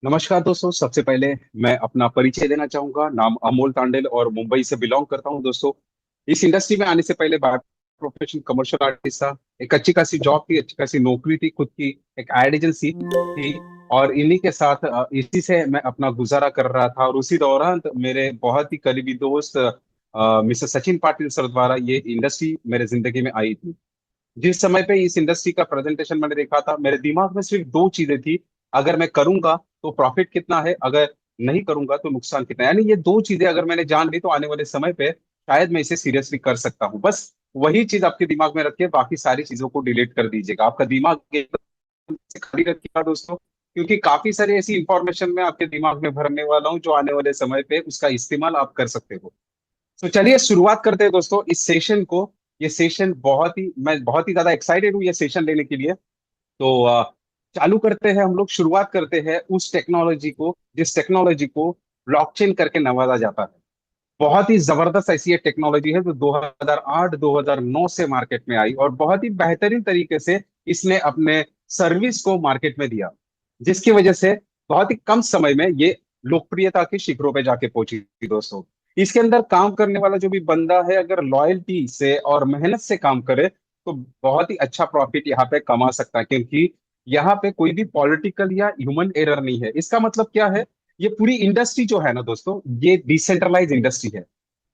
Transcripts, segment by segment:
नमस्कार दोस्तों। सबसे पहले मैं अपना परिचय देना चाहूंगा। नाम अमोल तांडेल और मुंबई से बिलोंग करता हूं दोस्तों। इस इंडस्ट्री में आने से पहले बाय प्रोफेशन कमर्शियल आर्टिस्ट था। एक अच्छी खासी जॉब थी, अच्छी खासी नौकरी थी, खुद की एक एड एजेंसी थी। और इन्हीं के साथ इसी से मैं अपना गुजारा कर रहा था। और उसी दौरान मेरे बहुत ही करीबी दोस्त मिस्टर सचिन पाटिल सर द्वारा ये इंडस्ट्री मेरे जिंदगी में आई थी। जिस समय पे इस इंडस्ट्री का प्रेजेंटेशन मैंने देखा था, मेरे दिमाग में सिर्फ दो चीजें थी। अगर मैं करूंगा तो प्रॉफिट कितना है, अगर नहीं करूंगा तो नुकसान कितना है। यानी ये दो चीजें अगर मैंने जान ली तो आने वाले समय पे शायद मैं इसे सीरियसली कर सकता हूँ। बस वही चीज आपके दिमाग में रखिए, बाकी सारी चीजों को डिलीट कर दीजिएगा। आपका दिमाग एकदम से खाली रखिएगा दोस्तों, क्योंकि काफी सारी ऐसी इंफॉर्मेशन मैं आपके दिमाग में भरने वाला हूँ जो आने वाले समय पे उसका इस्तेमाल आप कर सकते हो। तो चलिए शुरुआत करते हैं दोस्तों इस सेशन को। ये सेशन मैं बहुत ही ज्यादा एक्साइटेड हूँ ये सेशन लेने के लिए। तो चालू करते हैं हम लोग। शुरुआत करते हैं उस टेक्नोलॉजी को जिस टेक्नोलॉजी को ब्लॉकचेन करके नवाजा जाता है। बहुत ही जबरदस्त ऐसी ये टेक्नोलॉजी है जो 2008-2009 से मार्केट में आई और बहुत ही बेहतरीन तरीके से इसने अपने सर्विस को मार्केट में दिया, जिसकी वजह से बहुत ही कम समय में ये लोकप्रियता के शिखरों पे जाके पहुंची थी दोस्तों। इसके अंदर काम करने वाला जो भी बंदा है, अगर लॉयल्टी से और मेहनत से काम करे तो बहुत ही अच्छा प्रॉफिट यहाँ पे कमा सकता है, क्योंकि यहाँ पे कोई भी पॉलिटिकल या ह्यूमन एरर नहीं है। इसका मतलब क्या है? ये पूरी इंडस्ट्री जो है ना दोस्तों, ये डिसेंट्रलाइज इंडस्ट्री है।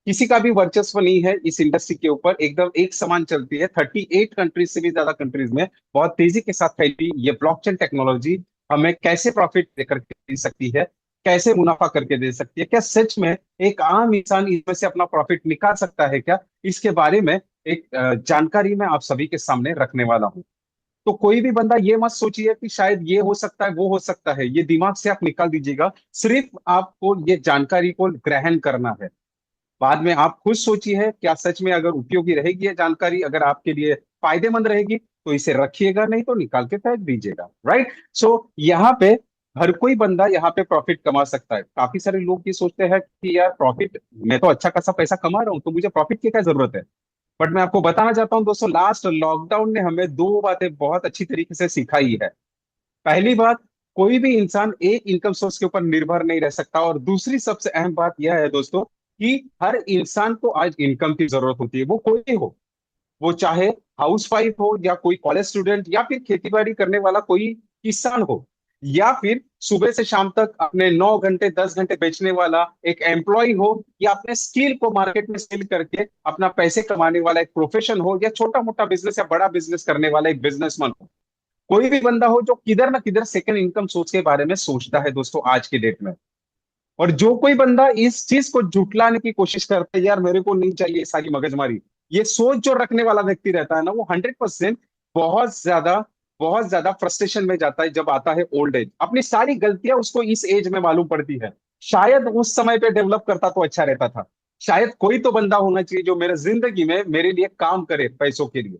किसी का भी वर्चस्व नहीं है इस इंडस्ट्री के ऊपर, एकदम एक समान चलती है। 38 कंट्रीज से भी ज्यादा कंट्रीज में बहुत तेजी के साथ फैली ये ब्लॉकचेन टेक्नोलॉजी हमें कैसे प्रॉफिट देकर के दे सकती है, कैसे मुनाफा करके दे सकती है, क्या सच में एक आम इंसान इसमें से अपना प्रॉफिट निकाल सकता है क्या, इसके बारे में एक जानकारी मैं आप सभी के सामने रखने वाला हूँ। तो कोई भी बंदा ये मत सोचिए कि शायद ये हो सकता है वो हो सकता है, ये दिमाग से आप निकाल दीजिएगा। सिर्फ आपको ये जानकारी को ग्रहण करना है। बाद में आप खुद सोचिए क्या सच में अगर उपयोगी रहेगी ये जानकारी, अगर आपके लिए फायदेमंद रहेगी तो इसे रखिएगा, नहीं तो निकाल के फेंक दीजिएगा। राइट। सो यहाँ पे हर कोई बंदा यहाँ पे प्रॉफिट कमा सकता है। काफी सारे लोग ये सोचते हैं कि यार प्रॉफिट, मैं तो अच्छा खासा पैसा कमा रहा हूँ तो मुझे प्रॉफिट की क्या जरूरत है। बट मैं आपको बताना चाहता हूँ दोस्तों, लास्ट लॉकडाउन ने हमें दो बातें बहुत अच्छी तरीके से सिखाई है। पहली बात, कोई भी इंसान एक इनकम सोर्स के ऊपर निर्भर नहीं रह सकता। और दूसरी सबसे अहम बात यह है दोस्तों कि हर इंसान को आज इनकम की जरूरत होती है, वो कोई भी हो। वो चाहे हाउस वाइफ हो, या कोई कॉलेज स्टूडेंट, या फिर खेती बाड़ी करने वाला कोई किसान हो, या फिर सुबह से शाम तक अपने 9 घंटे 10 घंटे बेचने वाला एक एम्प्लॉय हो, या अपने स्किल को मार्केट में सेल करके अपना पैसे कमाने वाला एक प्रोफेशन हो, या छोटा मोटा बिजनेस या बड़ा बिजनेस करने वाला एक बिजनेसमैन हो। कोई भी बंदा हो जो किधर ना किधर सेकंड इनकम सोर्स के बारे में सोचता है दोस्तों आज की डेट में। और जो कोई बंदा इस चीज को झुटलाने की कोशिश करता है, यार मेरे को नहीं चाहिए ये सारी मगजमारी, ये सोच जो रखने वाला व्यक्ति रहता है ना, वो 100% बहुत ज्यादा बहुत ज्यादा फ्रस्ट्रेशन में जाता है जब आता है ओल्ड एज। अपनी सारी गलतियां उसको इस एज में मालूम पड़ती है। शायद उस समय पे डेवलप करता तो अच्छा रहता था। शायद कोई तो बंदा होना चाहिए जो मेरे जिंदगी में मेरे लिए काम करे पैसों के लिए।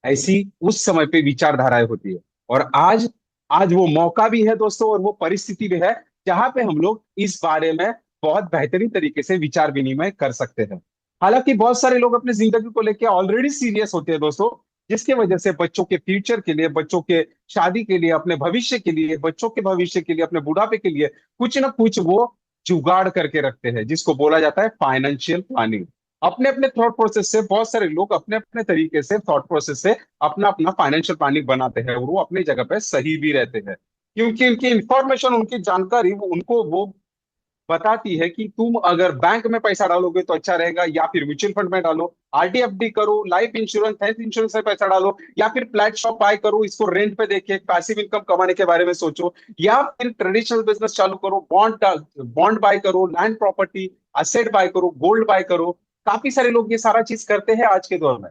ऐसी उस समय पे विचारधाराएं होती है। और आज आज वो मौका भी है दोस्तों, और वो परिस्थिति भी है जहां पे हम लोग इस बारे में बहुत बेहतरीन तरीके से विचार विनिमय कर सकते हैं। हालांकि बहुत सारे लोग अपनी जिंदगी को लेकर ऑलरेडी सीरियस होते हैं दोस्तों, जिसकी वजह से बच्चों के फ्यूचर के लिए, बच्चों के शादी के लिए, अपने भविष्य के लिए, बच्चों के भविष्य के लिए, अपने बुढ़ापे के लिए कुछ ना कुछ वो जुगाड़ करके रखते हैं, जिसको बोला जाता है फाइनेंशियल प्लानिंग। अपने अपने थॉट प्रोसेस से बहुत सारे लोग अपने अपने तरीके से थॉट प्रोसेस से अपना अपना फाइनेंशियल प्लानिंग बनाते हैं, और वो अपनी जगह पे सही भी रहते हैं, क्योंकि उनकी इंफॉर्मेशन, उनकी जानकारी वो बताती है कि तुम अगर बैंक में पैसा डालोगे तो अच्छा रहेगा, या फिर म्यूचुअल फंड में डालो, आरडी करो, लाइफ इंश्योरेंस हेल्थ इंश्योरेंस में पैसा डालो, या फिर फ्लैट शॉप बाय करो, इसको रेंट पे देके पैसिव इनकम कमाने के बारे में सोचो, या फिर ट्रेडिशनल बिजनेस चालू करो, बॉन्ड बॉन्ड बाय करो, लैंड प्रॉपर्टी असेट बाय करो, गोल्ड बाय करो। काफी सारे लोग ये सारा चीज करते हैं आज के दौर में।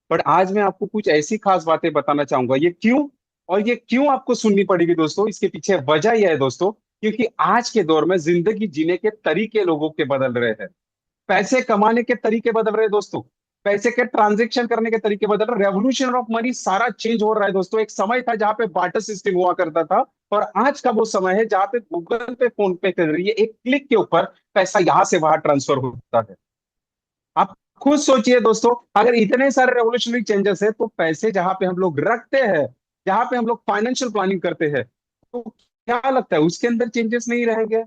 पर आज मैं आपको कुछ ऐसी खास बातें बताना चाहूंगा। ये क्यों, और ये क्यों आपको सुननी पड़ेगी दोस्तों, इसके पीछे वजह यह है दोस्तों, क्योंकि आज के दौर में जिंदगी जीने के तरीके लोगों के बदल रहे हैं। पैसे कमाने के तरीके बदल रहे हैं दोस्तों। पैसे के ट्रांजेक्शन करने के तरीके बदल रहे, रेवोल्यूशन ऑफ मनी सारा चेंज हो रहा है दोस्तों। एक समय था जहां पे बार्टर सिस्टम हुआ करता था, और आज का वो समय है जहां पे गूगल पे, फोन पे के जरिए एक क्लिक के ऊपर पैसा यहां से वहां ट्रांसफर होता है। आप खुद सोचिए दोस्तों, अगर इतने सारे रेवोल्यूशनरी चेंजेस है तो पैसे जहां पे हम लोग रखते हैं, जहां पे हम लोग फाइनेंशियल प्लानिंग करते हैं, तो क्या लगता है उसके अंदर चेंजेस नहीं रहेंगे?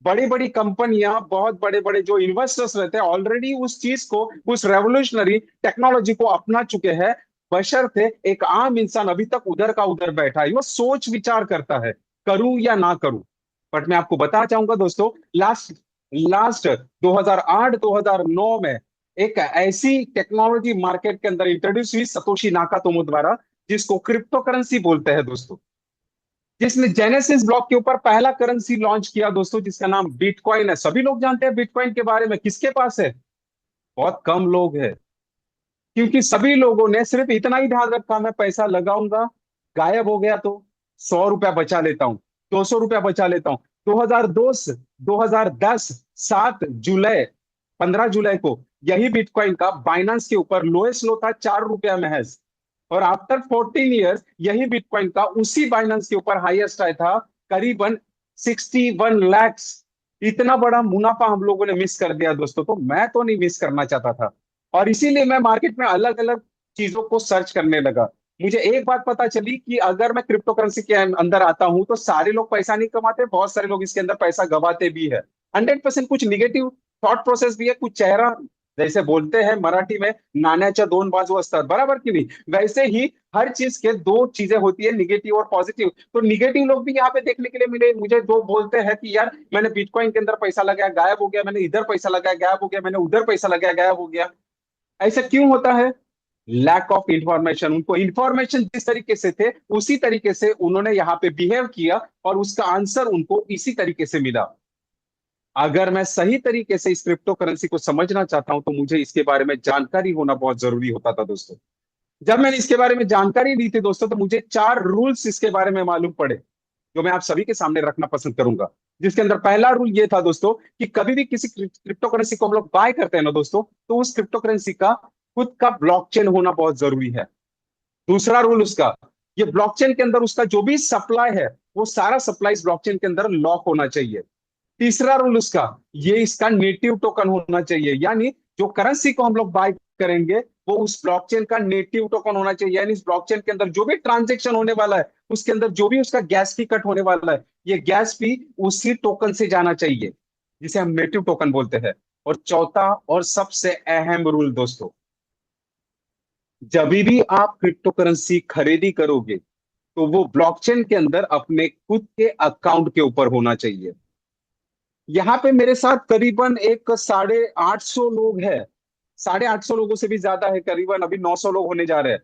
बड़ी बड़ी कंपनियां, बहुत बड़े बड़े जो इन्वेस्टर्स रहते हैं ऑलरेडी उस चीज को, उस रेवोल्यूशनरी टेक्नोलॉजी को अपना चुके हैं। बशर्ते एक आम इंसान अभी तक उधर का उधर बैठा है, वो सोच विचार करता है करूं या ना करूं। बट मैं आपको बताना चाहूंगा दोस्तों, लास्ट लास्ट 2008 2009 में एक ऐसी टेक्नोलॉजी मार्केट के अंदर इंट्रोड्यूस हुई सतोशी नाकातोमो द्वारा, जिसको क्रिप्टो करेंसी बोलते हैं दोस्तों। जिसने जेनेसिस ब्लॉक के ऊपर पहला करेंसी लॉन्च किया दोस्तों, जिसका नाम बिटकॉइन है। सभी लोग जानते हैं बिटकॉइन के बारे में, किसके पास है? बहुत कम लोग है। क्योंकि सभी लोगों ने सिर्फ इतना ही ध्यान रखा, मैं पैसा लगाऊंगा, गायब हो गया तो 100 रुपया बचा लेता हूँ, 200 रुपया बचा लेता हूँ। 2002 से 2010 7 जुलाई, 15 जुलाई को यही बिटकॉइन का बाइनेंस के ऊपर लोएस्ट लो था 4 रुपया महज। और आफ्टर 14 ईयर्स यही बिटकॉइन का उसी बाइनेंस के ऊपर हाईएस्ट आया था करीबन 61 लैक्स। इतना बड़ा मुनाफा हम लोगों ने मिस कर दिया दोस्तों, तो मैं तो नहीं मिस करना चाहता था। और इसीलिए मैं मार्केट में अलग अलग चीजों को सर्च करने लगा। मुझे एक बात पता चली कि अगर मैं क्रिप्टो करेंसी के अंदर आता हूं तो सारे लोग पैसा नहीं कमाते, बहुत सारे लोग इसके अंदर पैसा गवाते भी है। 100% कुछ निगेटिव थॉट प्रोसेस भी है, कुछ चेहरा, जैसे बोलते हैं मराठी में, नाण्याच्या दोन बाजू असतात, बराबर की नहीं? वैसे ही हर चीज के दो चीजें होती है, निगेटिव और पॉजिटिव। तो निगेटिव लोग भी यहाँ पे देखने के लिए मिले मुझे, जो बोलते हैं कि यार मैंने बिटकॉइन के अंदर पैसा लगाया गायब हो गया, मैंने इधर पैसा लगाया गायब हो गया, मैंने उधर पैसा लगाया गायब हो गया। ऐसा क्यों होता है? Lack of information. उनको इंफॉर्मेशन जिस तरीके से थे उसी तरीके से उन्होंने यहाँ पे बिहेव किया, और उसका आंसर उनको इसी तरीके से मिला। अगर मैं सही तरीके से इस क्रिप्टो करेंसी को समझना चाहता हूं तो मुझे इसके बारे में जानकारी होना बहुत जरूरी होता था दोस्तों। जब मैंने इसके बारे में जानकारी ली थी दोस्तों, तो मुझे 4 रूल्स इसके बारे में मालूम पड़े, जो मैं आप सभी के सामने रखना पसंद करूंगा। जिसके अंदर पहला रूल ये था दोस्तों कि कभी भी किसी क्रिप्टो करेंसी को हम लोग बाय करते हैं ना दोस्तों, तो उस क्रिप्टो करेंसी का खुद का ब्लॉकचेन होना बहुत जरूरी है। दूसरा रूल उसका, ये ब्लॉकचेन के अंदर उसका जो भी सप्लाई है वो सारा सप्लाई इस ब्लॉकचेन के अंदर लॉक होना चाहिए। तीसरा रूल उसका, ये इसका नेटिव टोकन होना चाहिए, यानी जो करेंसी को हम लोग बाय करेंगे वो उस ब्लॉकचेन का नेटिव टोकन होना चाहिए। यानी इस ब्लॉकचेन के अंदर जो भी ट्रांजेक्शन होने वाला है, उसके अंदर जो भी उसका गैस फी कट होने वाला है, ये गैस फी उसी टोकन से जाना चाहिए, जिसे हम नेटिव टोकन बोलते हैं। और चौथा और सबसे अहम रूल दोस्तों, जब भी आप क्रिप्टो करेंसी खरीदी करोगे तो वो ब्लॉकचेन के अंदर अपने खुद के अकाउंट के ऊपर होना चाहिए। यहाँ पे मेरे साथ करीबन एक 850 लोग हैं। 850 लोगों से भी ज्यादा है, करीबन अभी 900 लोग होने जा रहे हैं।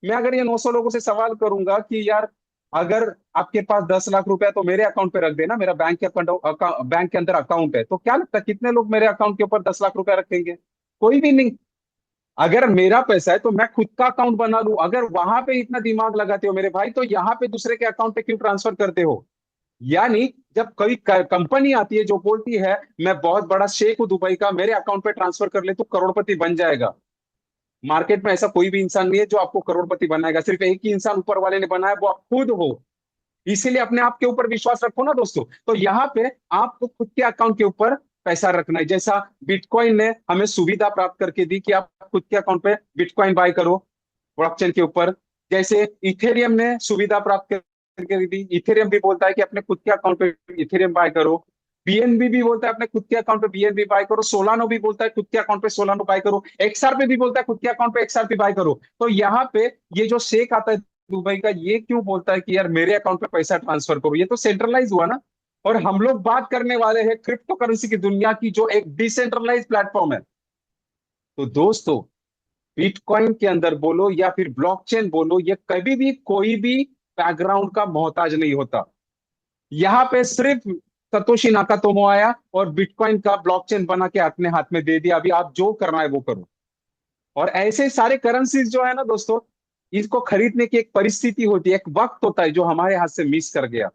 मैं अगर ये 900 लोगों से सवाल करूंगा कि यार अगर आपके पास 10 लाख रुपया तो मेरे अकाउंट पे रख देना, मेरा बैंक के अंदर अकाउंट है, तो क्या लगता है कितने लोग मेरे अकाउंट के ऊपर 10 लाख रुपया रखेंगे? कोई भी नहीं। अगर मेरा पैसा है तो मैं खुद का अकाउंट बना लूं। अगर वहां पे इतना दिमाग लगाते हो मेरे भाई, तो यहाँ पे दूसरे के अकाउंट पे क्यों ट्रांसफर करते हो? यानी जब कोई कंपनी आती है जो बोलती है मैं बहुत बड़ा शेख हूं दुबई का, मेरे अकाउंट पे ट्रांसफर कर ले तो करोड़पति बन जाएगा। मार्केट में ऐसा कोई भी इंसान नहीं है जो आपको करोड़पति बनाएगा, सिर्फ एक ही इंसान ऊपर वाले ने बनाया, वो आप खुद हो। इसीलिए अपने आप के ऊपर विश्वास रखो ना दोस्तों। तो यहाँ पे आपको खुद के अकाउंट के ऊपर पैसा रखना है। जैसा बिटकॉइन ने हमें सुविधा प्राप्त करके दी कि आप खुद के अकाउंट पे बिटकॉइन बाय करो ब्लॉकचेन के ऊपर, जैसे इथेरियम ने सुविधा प्राप्त करके दी। इथेरियम भी बोलता है कि अपने खुद के अकाउंट पे इथेरियम बाय करो। बीएनबी भी बोलता है अपने खुद के अकाउंट पे बीएनबी बाय करो। सोलानो भी बोलता है खुद के अकाउंट पे सोलानो बाय करो। एक्सआरपी भी बोलता है खुद के अकाउंट पे एक्सआरपी बाय करो। तो यहाँ पे ये जो शेख आता है दुबई का, ये क्यों बोलता है कि यार मेरे अकाउंट पे पैसा ट्रांसफर करो? ये तो सेंट्रलाइज हुआ ना। और हम लोग बात करने वाले हैं क्रिप्टो करेंसी की दुनिया की, जो एक डिसेंट्रलाइज प्लेटफॉर्म है। तो दोस्तों, बिटकॉइन के अंदर बोलो या फिर ब्लॉकचेन बोलो, ये कभी भी कोई भी बैकग्राउंड का मोहताज नहीं होता। यहाँ पे सिर्फ सतोशी नाकातोमो आया और बिटकॉइन का ब्लॉकचेन बना के अपने हाथ में दे दिया, अभी आप जो करना है वो करो। और ऐसे सारे करेंसीज जो है ना दोस्तों, इसको खरीदने की एक परिस्थिति होती है, एक वक्त होता है जो हमारे हाथ से मिस कर गया।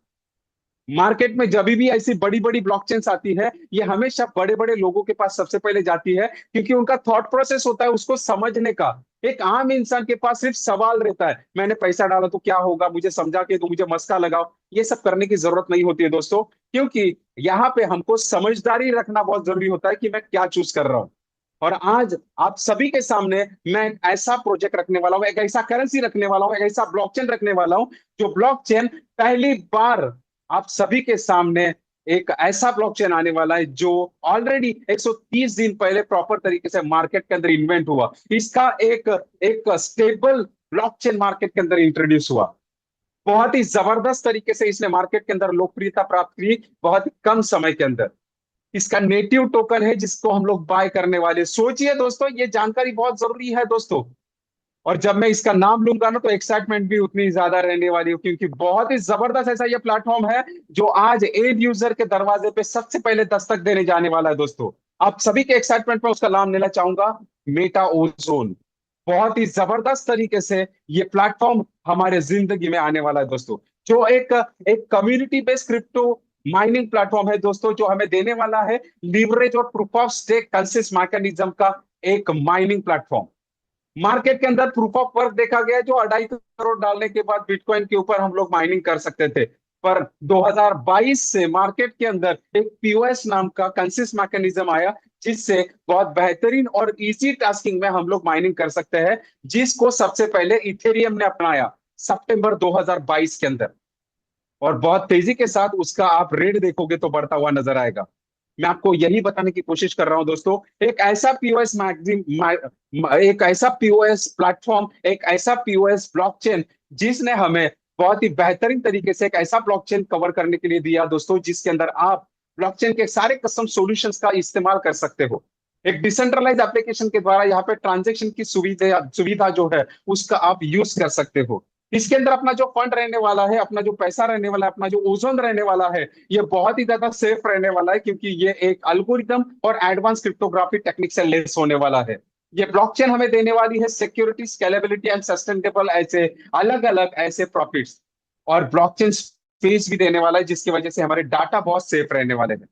मार्केट में जब भी ऐसी बड़ी बड़ी ब्लॉकचेन्स आती है, ये हमेशा बड़े बड़े लोगों के पास सबसे पहले जाती है, क्योंकि उनका थॉट प्रोसेस होता है उसको समझने का। एक आम इंसान के पास सिर्फ सवाल रहता है, मैंने पैसा डाला तो क्या होगा, मुझे समझा के दो, मुझे मस्का लगाओ। ये सब करने की जरूरत नहीं होती है दोस्तों, क्योंकि यहाँ पे हमको समझदारी रखना बहुत जरूरी होता है कि मैं क्या चूज कर रहा हूँ। और आज आप सभी के सामने मैं एक ऐसा प्रोजेक्ट रखने वाला हूं, एक ऐसा करेंसी रखने वाला हूं, एक ऐसा ब्लॉकचेन रखने वाला हूं, जो ब्लॉकचेन पहली बार आप सभी के सामने एक ऐसा ब्लॉकचेन आने वाला है जो ऑलरेडी 130 दिन पहले प्रॉपर तरीके से मार्केट के अंदर इन्वेंट हुआ। इसका एक एक स्टेबल ब्लॉकचेन मार्केट के अंदर इंट्रोड्यूस हुआ। बहुत ही जबरदस्त तरीके से इसने मार्केट के अंदर लोकप्रियता प्राप्त की बहुत ही कम समय के अंदर। इसका नेटिव टोकन है जिसको हम लोग बाय करने वाले। सोचिए दोस्तों, ये जानकारी बहुत जरूरी है दोस्तों। और जब मैं इसका नाम लूंगा ना तो एक्साइटमेंट भी उतनी ज्यादा रहने वाली हो, क्योंकि बहुत ही जबरदस्त ऐसा ये प्लेटफॉर्म है जो आज एंड यूजर के दरवाजे पे सबसे पहले दस्तक देने जाने वाला है दोस्तों। आप सभी के एक्साइटमेंट में उसका नाम लेना चाहूंगा, मेटा ओजोन। बहुत ही जबरदस्त तरीके से ये प्लेटफॉर्म हमारे जिंदगी में आने वाला है दोस्तों। जो एक एक community based crypto mining platform है दोस्तों, जो हमें देने वाला है लीवरेज और proof of stake consensus mechanism का एक माइनिंग प्लेटफॉर्म। मार्केट के अंदर प्रूफ ऑफ वर्क देखा गया जो 2.5 करोड़ डालने के बाद बिटकॉइन के ऊपर हम लोग माइनिंग कर सकते थे। पर 2022 से मार्केट के अंदर एक पीओएस नाम का कंसिस्ट मैकेनिज्म आया, जिससे बहुत बेहतरीन और इजी टास्किंग में हम लोग माइनिंग कर सकते हैं, जिसको सबसे पहले इथेरियम ने अपनाया सितंबर 2022 के अंदर। और बहुत तेजी के साथ उसका आप रेट देखोगे तो बढ़ता हुआ नजर आएगा। मैं आपको यही बताने की कोशिश कर रहा हूं दोस्तों, एक ऐसा पीओएस मैगजीन, एक ऐसा पीओएस प्लेटफॉर्म, एक ऐसा पीओएस ब्लॉकचेन जिसने हमें बहुत ही बेहतरीन तरीके से एक ऐसा ब्लॉकचेन कवर करने के लिए दिया दोस्तों, जिसके अंदर आप ब्लॉकचेन के सारे कस्टम सॉल्यूशंस का इस्तेमाल कर सकते हो। एक डिसेंट्रलाइज एप्लीकेशन के द्वारा यहाँ पे ट्रांजेक्शन की सुविधा सुविधा जो है उसका आप यूज कर सकते हो। इसके अंदर अपना जो फंड रहने वाला है, अपना जो पैसा रहने वाला है, अपना जो ओजोन रहने वाला है, ये बहुत ही ज्यादा सेफ रहने वाला है, क्योंकि ये एक अल्गोरिदम और एडवांस क्रिप्टोग्राफी टेक्निक से लेस होने वाला है। ये ब्लॉकचेन हमें देने वाली है सिक्योरिटी, स्केलेबिलिटी एंड सस्टेनेबल ऐसे अलग अलग ऐसे प्रॉफिट्स, और ब्लॉकचेन स्पेस भी देने वाला है, जिसकी वजह से हमारे डाटा बहुत सेफ रहने वाले हैं।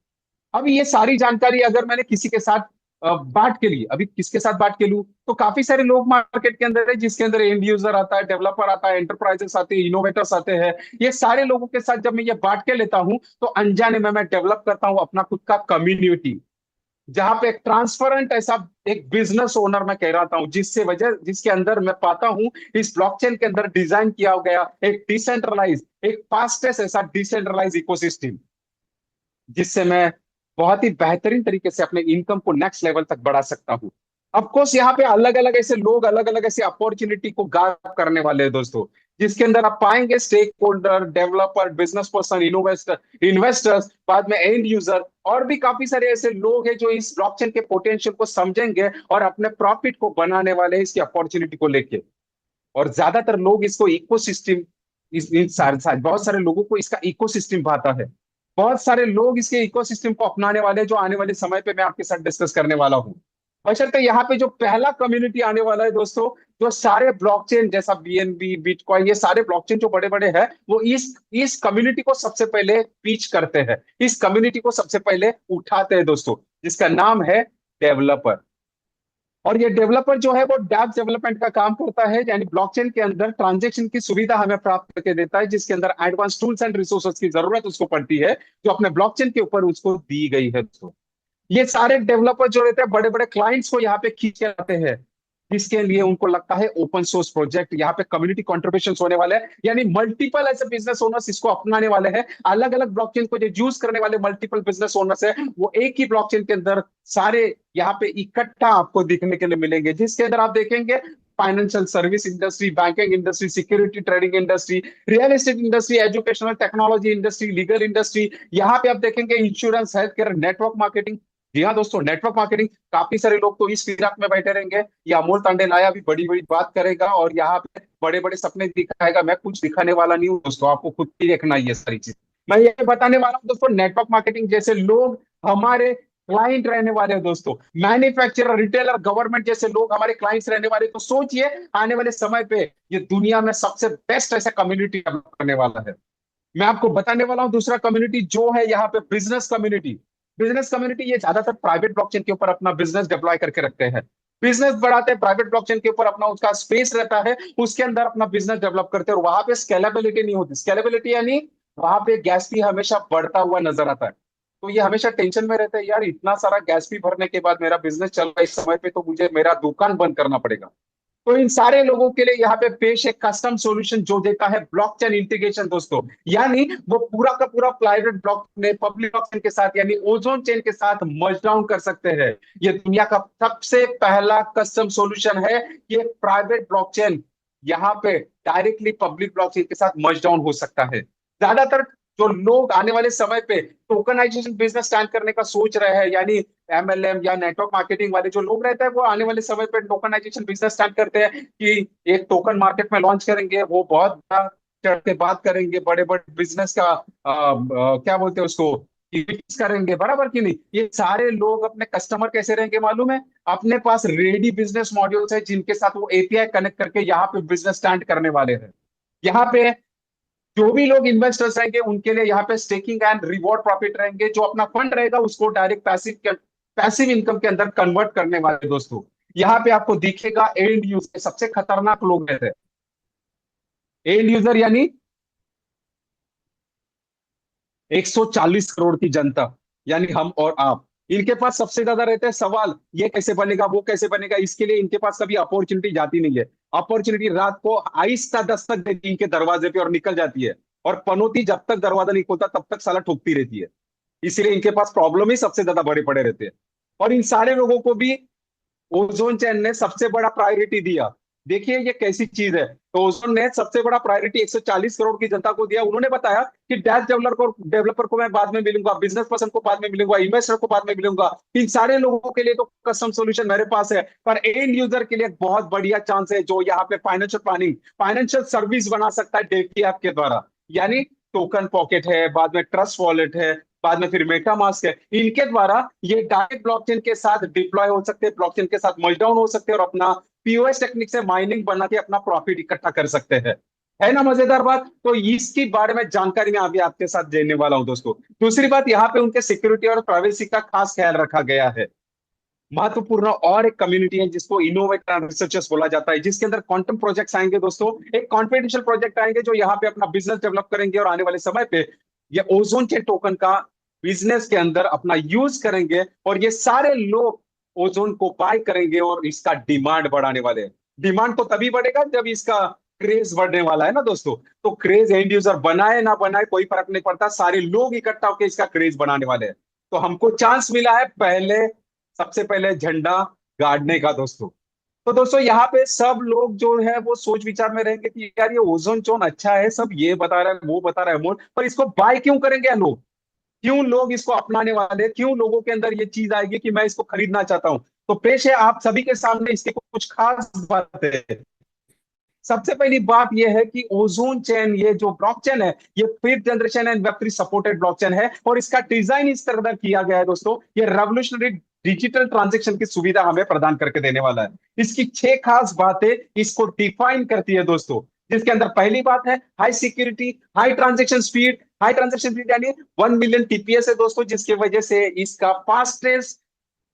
अब ये सारी जानकारी अगर मैंने किसी के साथ बांट के ली, अभी किसके साथ बांट के लूं, तो काफी सारे लोग मार्केट के अंदर है, जिसके अंदर एंड यूजर आता है, डेवलपर आता है, एंटरप्राइजेस आते हैं, इनोवेटर्स आते हैं। ये सारे लोगों के साथ जब मैं ये बांट के लेता हूं तो अनजाने में मैं डेवलप करता हूं अपना खुद का कम्युनिटी, जहां पे एक ट्रांसपेरेंट ऐसा एक बिजनेस ओनर मैं कहलाता हूं, जिसके अंदर मैं पाता हूं इस ब्लॉकचेन के अंदर डिजाइन किया गया एक डिसेंट्रलाइज, एक फास्टेस्ट ऐसा डिसेंट्रलाइज इकोसिस्टम, जिससे मैं बहुत ही बेहतरीन तरीके से अपने इनकम को नेक्स्ट लेवल तक बढ़ा सकता हूँ। ऑफ कोर्स यहाँ पे अलग अलग ऐसे लोग अलग अलग ऐसे अपॉर्चुनिटी को गार्ड करने वाले हैं दोस्तों, जिसके अंदर आप पाएंगे stake holder, developer, business person, investors, बाद में एंड यूजर, और भी काफी सारे ऐसे लोग हैं जो इस ब्लॉकचेन के पोटेंशियल को समझेंगे और अपने प्रॉफिट को बनाने वाले हैं इसकी अपॉर्चुनिटी को लेके। और ज्यादातर लोग इसको इकोसिस्टम, बहुत सारे लोगों को इसका इकोसिस्टम भाता है। बहुत सारे लोग इसके इकोसिस्टम को अपनाने वाले हैं, जो आने वाले समय पे मैं आपके साथ डिस्कस करने वाला हूँ। बशर्ते यहाँ पे जो पहला कम्युनिटी आने वाला है दोस्तों, जो सारे ब्लॉकचेन जैसा बीएनबी, बिटकॉइन, ये सारे ब्लॉकचेन जो बड़े बड़े हैं, वो इस कम्युनिटी को सबसे पहले पीच करते हैं, इस कम्युनिटी को सबसे पहले उठाते हैं दोस्तों, जिसका नाम है डेवलपर। और ये डेवलपर जो है वो डैप डेवलपमेंट का काम करता है, यानी ब्लॉकचेन के अंदर ट्रांजेक्शन की सुविधा हमें प्राप्त करके देता है, जिसके अंदर एडवांस टूल्स एंड रिसोर्सेज की जरूरत उसको पड़ती है, जो अपने ब्लॉकचेन के ऊपर उसको दी गई है दोस्तों। ये सारे डेवलपर जो रहते हैं बड़े बड़े क्लाइंट्स को यहाँ पे खींच के आते हैं, जिसके लिए उनको लगता है ओपन सोर्स प्रोजेक्ट, यहाँ पे कम्युनिटी कॉन्ट्रीब्यूशन होने वाले हैं, यानी मल्टीपल ऐसे बिजनेस ओनर्स इसको अपनाने वाले हैं। अलग अलग ब्लॉकचेन को जो यूज करने वाले मल्टीपल बिजनेस ओनर्स है, वो एक ही ब्लॉकचेन के अंदर सारे यहाँ पे इकट्ठा आपको दिखने के लिए मिलेंगे, जिसके अंदर आप देखेंगे financial service industry, banking industry, security trading industry, real estate industry, educational technology industry, legal industry, यहाँ पे आप देखेंगे insurance, health care, network marketing. जी हाँ दोस्तों, नेटवर्क मार्केटिंग। काफी सारे लोग तो इस फिराक में बैठे रहेंगे, ये अमोल तांडेल आया भी बड़ी बड़ी बात करेगा और यहाँ पे बड़े बड़े सपने दिखाएगा। मैं कुछ दिखाने वाला नहीं हूँ दोस्तों, आपको खुद ही देखना है ये सारी चीज। मैं ये बताने वाला हूँ दोस्तों, नेटवर्क मार्केटिंग जैसे लोग हमारे क्लाइंट रहने वाले हैं दोस्तों, मैन्युफैक्चरर, रिटेलर, गवर्नमेंट जैसे लोग हमारे क्लाइंट्स रहने वाले। तो सोचिए आने वाले समय पे ये दुनिया में सबसे बेस्ट ऐसा कम्युनिटी डेवलप करने वाला है। मैं आपको बताने वाला हूं दूसरा कम्युनिटी जो है यहाँ पे बिजनेस कम्युनिटी। बिजनेस कम्युनिटी ये ज्यादातर प्राइवेट ब्लॉकचेन के ऊपर अपना बिजनेस डिप्लॉय करके रखते हैं, बिजनेस बढ़ाते हैं, प्राइवेट ब्लॉकचेन के ऊपर अपना उसका स्पेस रहता है, उसके अंदर अपना बिजनेस डेवलप करते हैं, और वहां पे स्केलेबिलिटी नहीं होती। स्केलेबिलिटी यानी वहां पे गैस फी हमेशा बढ़ता हुआ नजर आता है। तो ये हमेशा टेंशन में रहता है, यार इतना सारा गैस फी भरने के बाद मेरा बिजनेस चल रहा है इस समय पे, तो मुझे मेरा दुकान बंद करना पड़ेगा। तो इन सारे लोगों के लिए यहाँ पे पेश एक कस्टम सॉल्यूशन जो देता है ब्लॉकचेन इंटीग्रेशन दोस्तों। यानी वो पूरा का पूरा प्राइवेट ब्लॉक ने पब्लिक ब्लॉकचेन के साथ यानी ओजोन चेन के साथ मर्ज डाउन कर सकते हैं। ये दुनिया का सबसे पहला कस्टम सॉल्यूशन है कि एक प्राइवेट ब्लॉकचेन यहाँ पे डायरेक्टली पब्लिक ब्लॉकचेन के साथ मर्ज डाउन हो सकता है। ज्यादातर जो लोग आने वाले समय पे टोकनाइजेशन बिजनेस स्टार्ट करने का सोच रहे हैं, यानी एमएलएम या नेटवर्क मार्केटिंग वाले जो लोग रहते हैं, वो आने वाले समय पे टोकनाइजेशन बिजनेस स्टार्ट करते हैं कि एक टोकन मार्केट में लॉन्च करेंगे, वो बहुत बड़ा चढ़ के बात करेंगे, बड़े बड़े बिजनेस का क्या बोलते हैं उसको pitch करेंगे, बराबर कि नहीं। ये सारे लोग अपने कस्टमर कैसे रहेंगे मालूम है, अपने पास रेडी बिजनेस मॉड्यूल्स है जिनके साथ वो एपीआई कनेक्ट करके यहाँ पे बिजनेस स्टार्ट करने वाले हैं। यहाँ पे जो भी लोग इन्वेस्टर्स रहेंगे उनके लिए यहाँ पे स्टेकिंग एंड रिवॉर्ड प्रॉफिट रहेंगे, जो अपना फंड रहेगा उसको डायरेक्ट पैसिव इनकम के अंदर कन्वर्ट करने वाले दोस्तों। यहाँ पे आपको दिखेगा एंड यूजर सबसे खतरनाक लोग रहते हैं। एंड यूजर यानी 140 करोड़ की जनता, यानी हम और आप। इनके पास सबसे ज्यादा रहते हैं सवाल, ये कैसे बनेगा, वो कैसे बनेगा। इसके लिए इनके पास कभी अपॉर्चुनिटी जाती नहीं है। अपॉर्चुनिटी रात को आहिस्ता दस्तक देती है इनके दरवाजे पे और निकल जाती है, और पनौती जब तक दरवाजा नहीं खोलता तब तक साला ठोकती रहती है। इसीलिए इनके पास प्रॉब्लम ही सबसे ज्यादा बड़े पड़े रहते हैं। और इन सारे लोगों को भी ओजोन चैन ने सबसे बड़ा प्रायोरिटी दिया। देखिए ये कैसी चीज है। तो ओजोन ने सबसे बड़ा प्रायोरिटी 140 करोड़ की जनता को दिया। उन्होंने बताया कि डैश डेवलपर को मैं बाद में मिलूंगा, बिजनेस पर्सन को बाद में मिलूंगा, इन्वेस्टर को बाद में मिलूंगा। इन सारे लोगों के लिए तो कस्टम सॉल्यूशन मेरे पास है, पर एंड यूजर के लिए एक बहुत बढ़िया चांस है जो यहाँ पे फाइनेंशियल प्लानिंग, फाइनेंशियल सर्विस बना सकता है डेटी ऐप के द्वारा। यानी टोकन पॉकेट है, बाद में ट्रस्ट वॉलेट है, बाद में फिर मेटामास्क है। इनके द्वारा ये डायरेक्ट ब्लॉकचेन के साथ डिप्लॉय हो सकते हैं, ब्लॉकचेन के साथ मर्ज डाउन हो सकते हैं, और अपना पीओएस टेक्निक से माइनिंग बना के अपना प्रॉफिट इकट्ठा कर सकते हैं। है ना मजेदार बात। तो इसकी बारे में जानकारी मैं अभी आपके साथ देने वाला हूं दोस्तों। दूसरी बात, यहाँ पे उनके सिक्योरिटी और प्राइवेसी का खास ख्याल रखा गया है। महत्वपूर्ण और एक कम्युनिटी है जिसको इनोवेटर एंड रिसर्चर्स बोला जाता है, जिसके अंदर क्वांटम प्रोजेक्ट्स आएंगे दोस्तों। एक कॉन्फिडेंशियल प्रोजेक्ट आएंगे जो यहाँ पे अपना बिजनेस डेवलप करेंगे, और आने वाले समय पे ये ओजोन के टोकन का बिजनेस के अंदर अपना यूज करेंगे, और ये सारे लोग ओजोन को बाय करेंगे और इसका डिमांड बढ़ाने वाले हैं। डिमांड तो तभी बढ़ेगा जब इसका क्रेज बढ़ने वाला है ना दोस्तों। तो क्रेज एंड यूजर बनाए ना बनाए कोई फर्क नहीं पड़ता, सारे लोग इकट्ठा होकर इसका क्रेज बनाने वाले हैं। तो हमको चांस मिला है पहले, सबसे पहले झंडा गाड़ने का दोस्तों। तो दोस्तों यहाँ पे सब लोग जो है वो सोच विचार में रहेंगे कि यार ये ओजोन चोन अच्छा है, सब ये बता रहा है वो बता रहा है मोल, पर इसको बाय क्यों करेंगे लोग, क्यों लोग इसको अपनाने वाले हैं, क्यों लोगों के अंदर ये चीज आएगी कि मैं इसको खरीदना चाहता हूं। तो पेश है आप सभी के सामने इसके कुछ खास बातें। सबसे पहली बात यह है कि ओजोन चेन, ये जो ब्लॉकचेन है, ये fifth generation and Web3 supported blockchain है, और इसका डिजाइन इस तरह किया गया है दोस्तों, ये रेवोल्यूशनरी डिजिटल ट्रांजैक्शन की सुविधा हमें प्रदान करके देने वाला है। इसकी 6 खास बातें इसको डिफाइन करती है दोस्तों, जिसके अंदर पहली बात है high security, high transaction speed. High transaction speed यानी 1 मिलियन टीपीएस है दोस्तों, जिसकी वजह से इसका फास्टेस्ट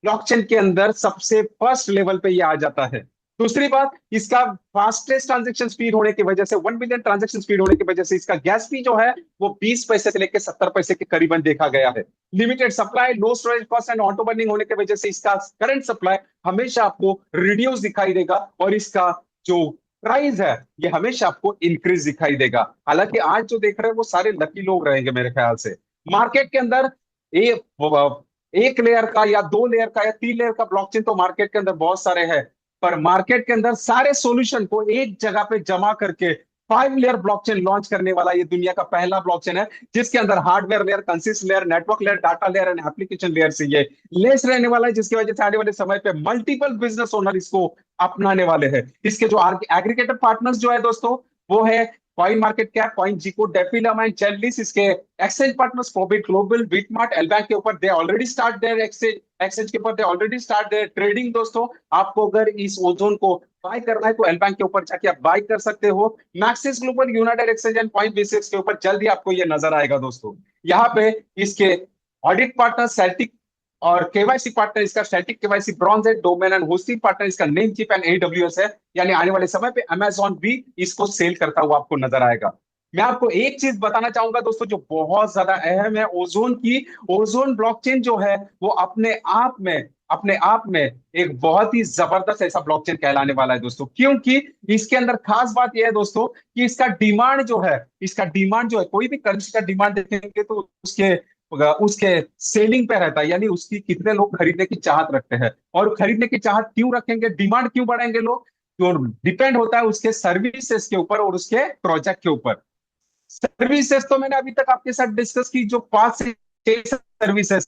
ब्लॉकचेन के अंदर सबसे फर्स्ट लेवल पे ये आ जाता है। दूसरी बात, इसका फास्टेस्ट ट्रांजैक्शन स्पीड होने की वजह से, 1 मिलियन ट्रांजैक्शन स्पीड होने की वजह से इसका गैस फी जो है वो 20 पैसे से लेकर 70 पैसे के करीबन देखा गया है। Limited supply, low storage cost and auto burning होने की वजह से इसका करंट सप्लाई हमेशा आपको रिड्यूस दिखाई देगा, और इसका जो प्राइस है ये हमेशा आपको इंक्रीज दिखाई देगा। हालांकि आज जो देख रहे हैं वो सारे लकी लोग रहेंगे मेरे ख्याल से। मार्केट के अंदर एक लेयर का या 2 लेयर का या 3 लेयर का ब्लॉकचेन तो मार्केट के अंदर बहुत सारे हैं, पर मार्केट के अंदर सारे सॉल्यूशन को एक जगह पे जमा करके 5 लेयर ब्लॉकचेन लॉन्च करने वाला ये दुनिया का पहला ब्लॉकचेन है, जिसके अंदर hardware layer, consist layer, network layer, data layer and application layer से ये लेस रहने वाला है, जिसकी वजह से आने वाले समय पे मल्टीपल बिजनेस ओनर इसको अपनाने वाले हैं। इसके जो एग्रीगेटर पार्टनर्स जो है दोस्तों, वो है कॉइन मार्केट कैप, कॉइन जीको, डेफिलम एंड चेनलिस। इसके exchange partners ProBit Global, BitMart, LBank के ऊपर they already start their exchange के ऊपर they already start their trading दोस्तों। आपको अगर इस ओजोन को बाय करना है तो एलबैंक के ऊपर जाके आप बाय कर सकते हो। Maxis global, united exchange and point basis के ऊपर जल्दी आपको ये नजर आएगा दोस्तों। यहाँ पे इसके ऑडिट पार्टनर सेल्टिक और केवाईसी पार्टनर इसका स्टैटिक केवाईसी ब्रॉन्ज है। डोमेन एंड होस्टिंग पार्टनर इसका नेम चिप एंड एडब्ल्यूएस है। यानी आने वाले समय पे अमेजॉन भी इसको सेल करता हुआ आपको नजर आएगा। मैं आपको एक चीज बताना चाहूंगा दोस्तों जो बहुत ज्यादा अहम है ओजोन की। ओजोन ब्लॉकचेन जो है वो अपने आप में अपने आप में एक बहुत ही जबरदस्त ऐसा ब्लॉकचेन कहलाने वाला है दोस्तों। क्योंकि इसके अंदर खास बात यह है दोस्तों कि इसका डिमांड जो है, कोई भी करेंसी का डिमांड देखेंगे तो उसके उसके सेलिंग पे रहता है, यानी उसकी कितने लोग खरीदने की चाहत रखते हैं। और खरीदने की चाहत क्यों रखेंगे, डिमांड क्यों बढ़ाएंगे लोग, जो डिपेंड होता है उसके सर्विसेज के ऊपर और उसके प्रोजेक्ट के ऊपर। सर्विसेज तो मैंने अभी तक आपके साथ डिस्कस की, जो 5 से 6 सर्विसेज।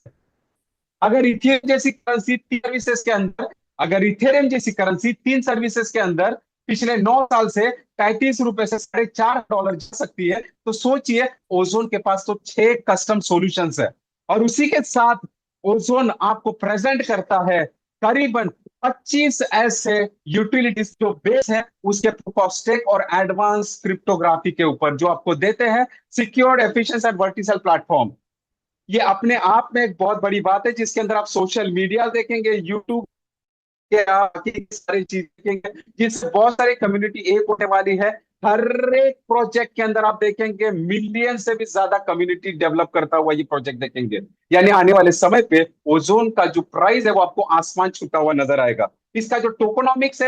अगर इथियम जैसी करेंसी 3 सर्विसेज के अंदर अगर इथेरियम जैसी करेंसी 3 सर्विसेज के अंदर पिछले 9 साल से 35 रुपए से $4.5 जा सकती है, तो सोचिए ओजोन के पास तो 6 कस्टम सॉल्यूशंस है। और उसी के साथ ओजोन आपको प्रेजेंट करता है करीबन 25 ऐसे यूटिलिटीज जो बेस है उसके प्रूफ ऑफ स्टेक और एडवांस क्रिप्टोग्राफी के ऊपर, जो आपको देते हैं secured efficient and vertical platform. ये अपने आप में एक बहुत बड़ी बात है, जिसके अंदर आप सोशल मीडिया देखेंगे, यूट्यूब के बाकी सारी चीज देखेंगे, जिससे बहुत सारी कम्युनिटी एक होने वाली है। हर एक प्रोजेक्ट के अंदर आप देखेंगे मिलियन से भी ज्यादा कम्युनिटी डेवलप करता हुआ ये प्रोजेक्ट देखेंगे। यानी आने वाले समय पे ओजोन का जो प्राइस है वो आपको आसमान छूता हुआ नजर आएगा। इसका जो टोकोनॉमिक्स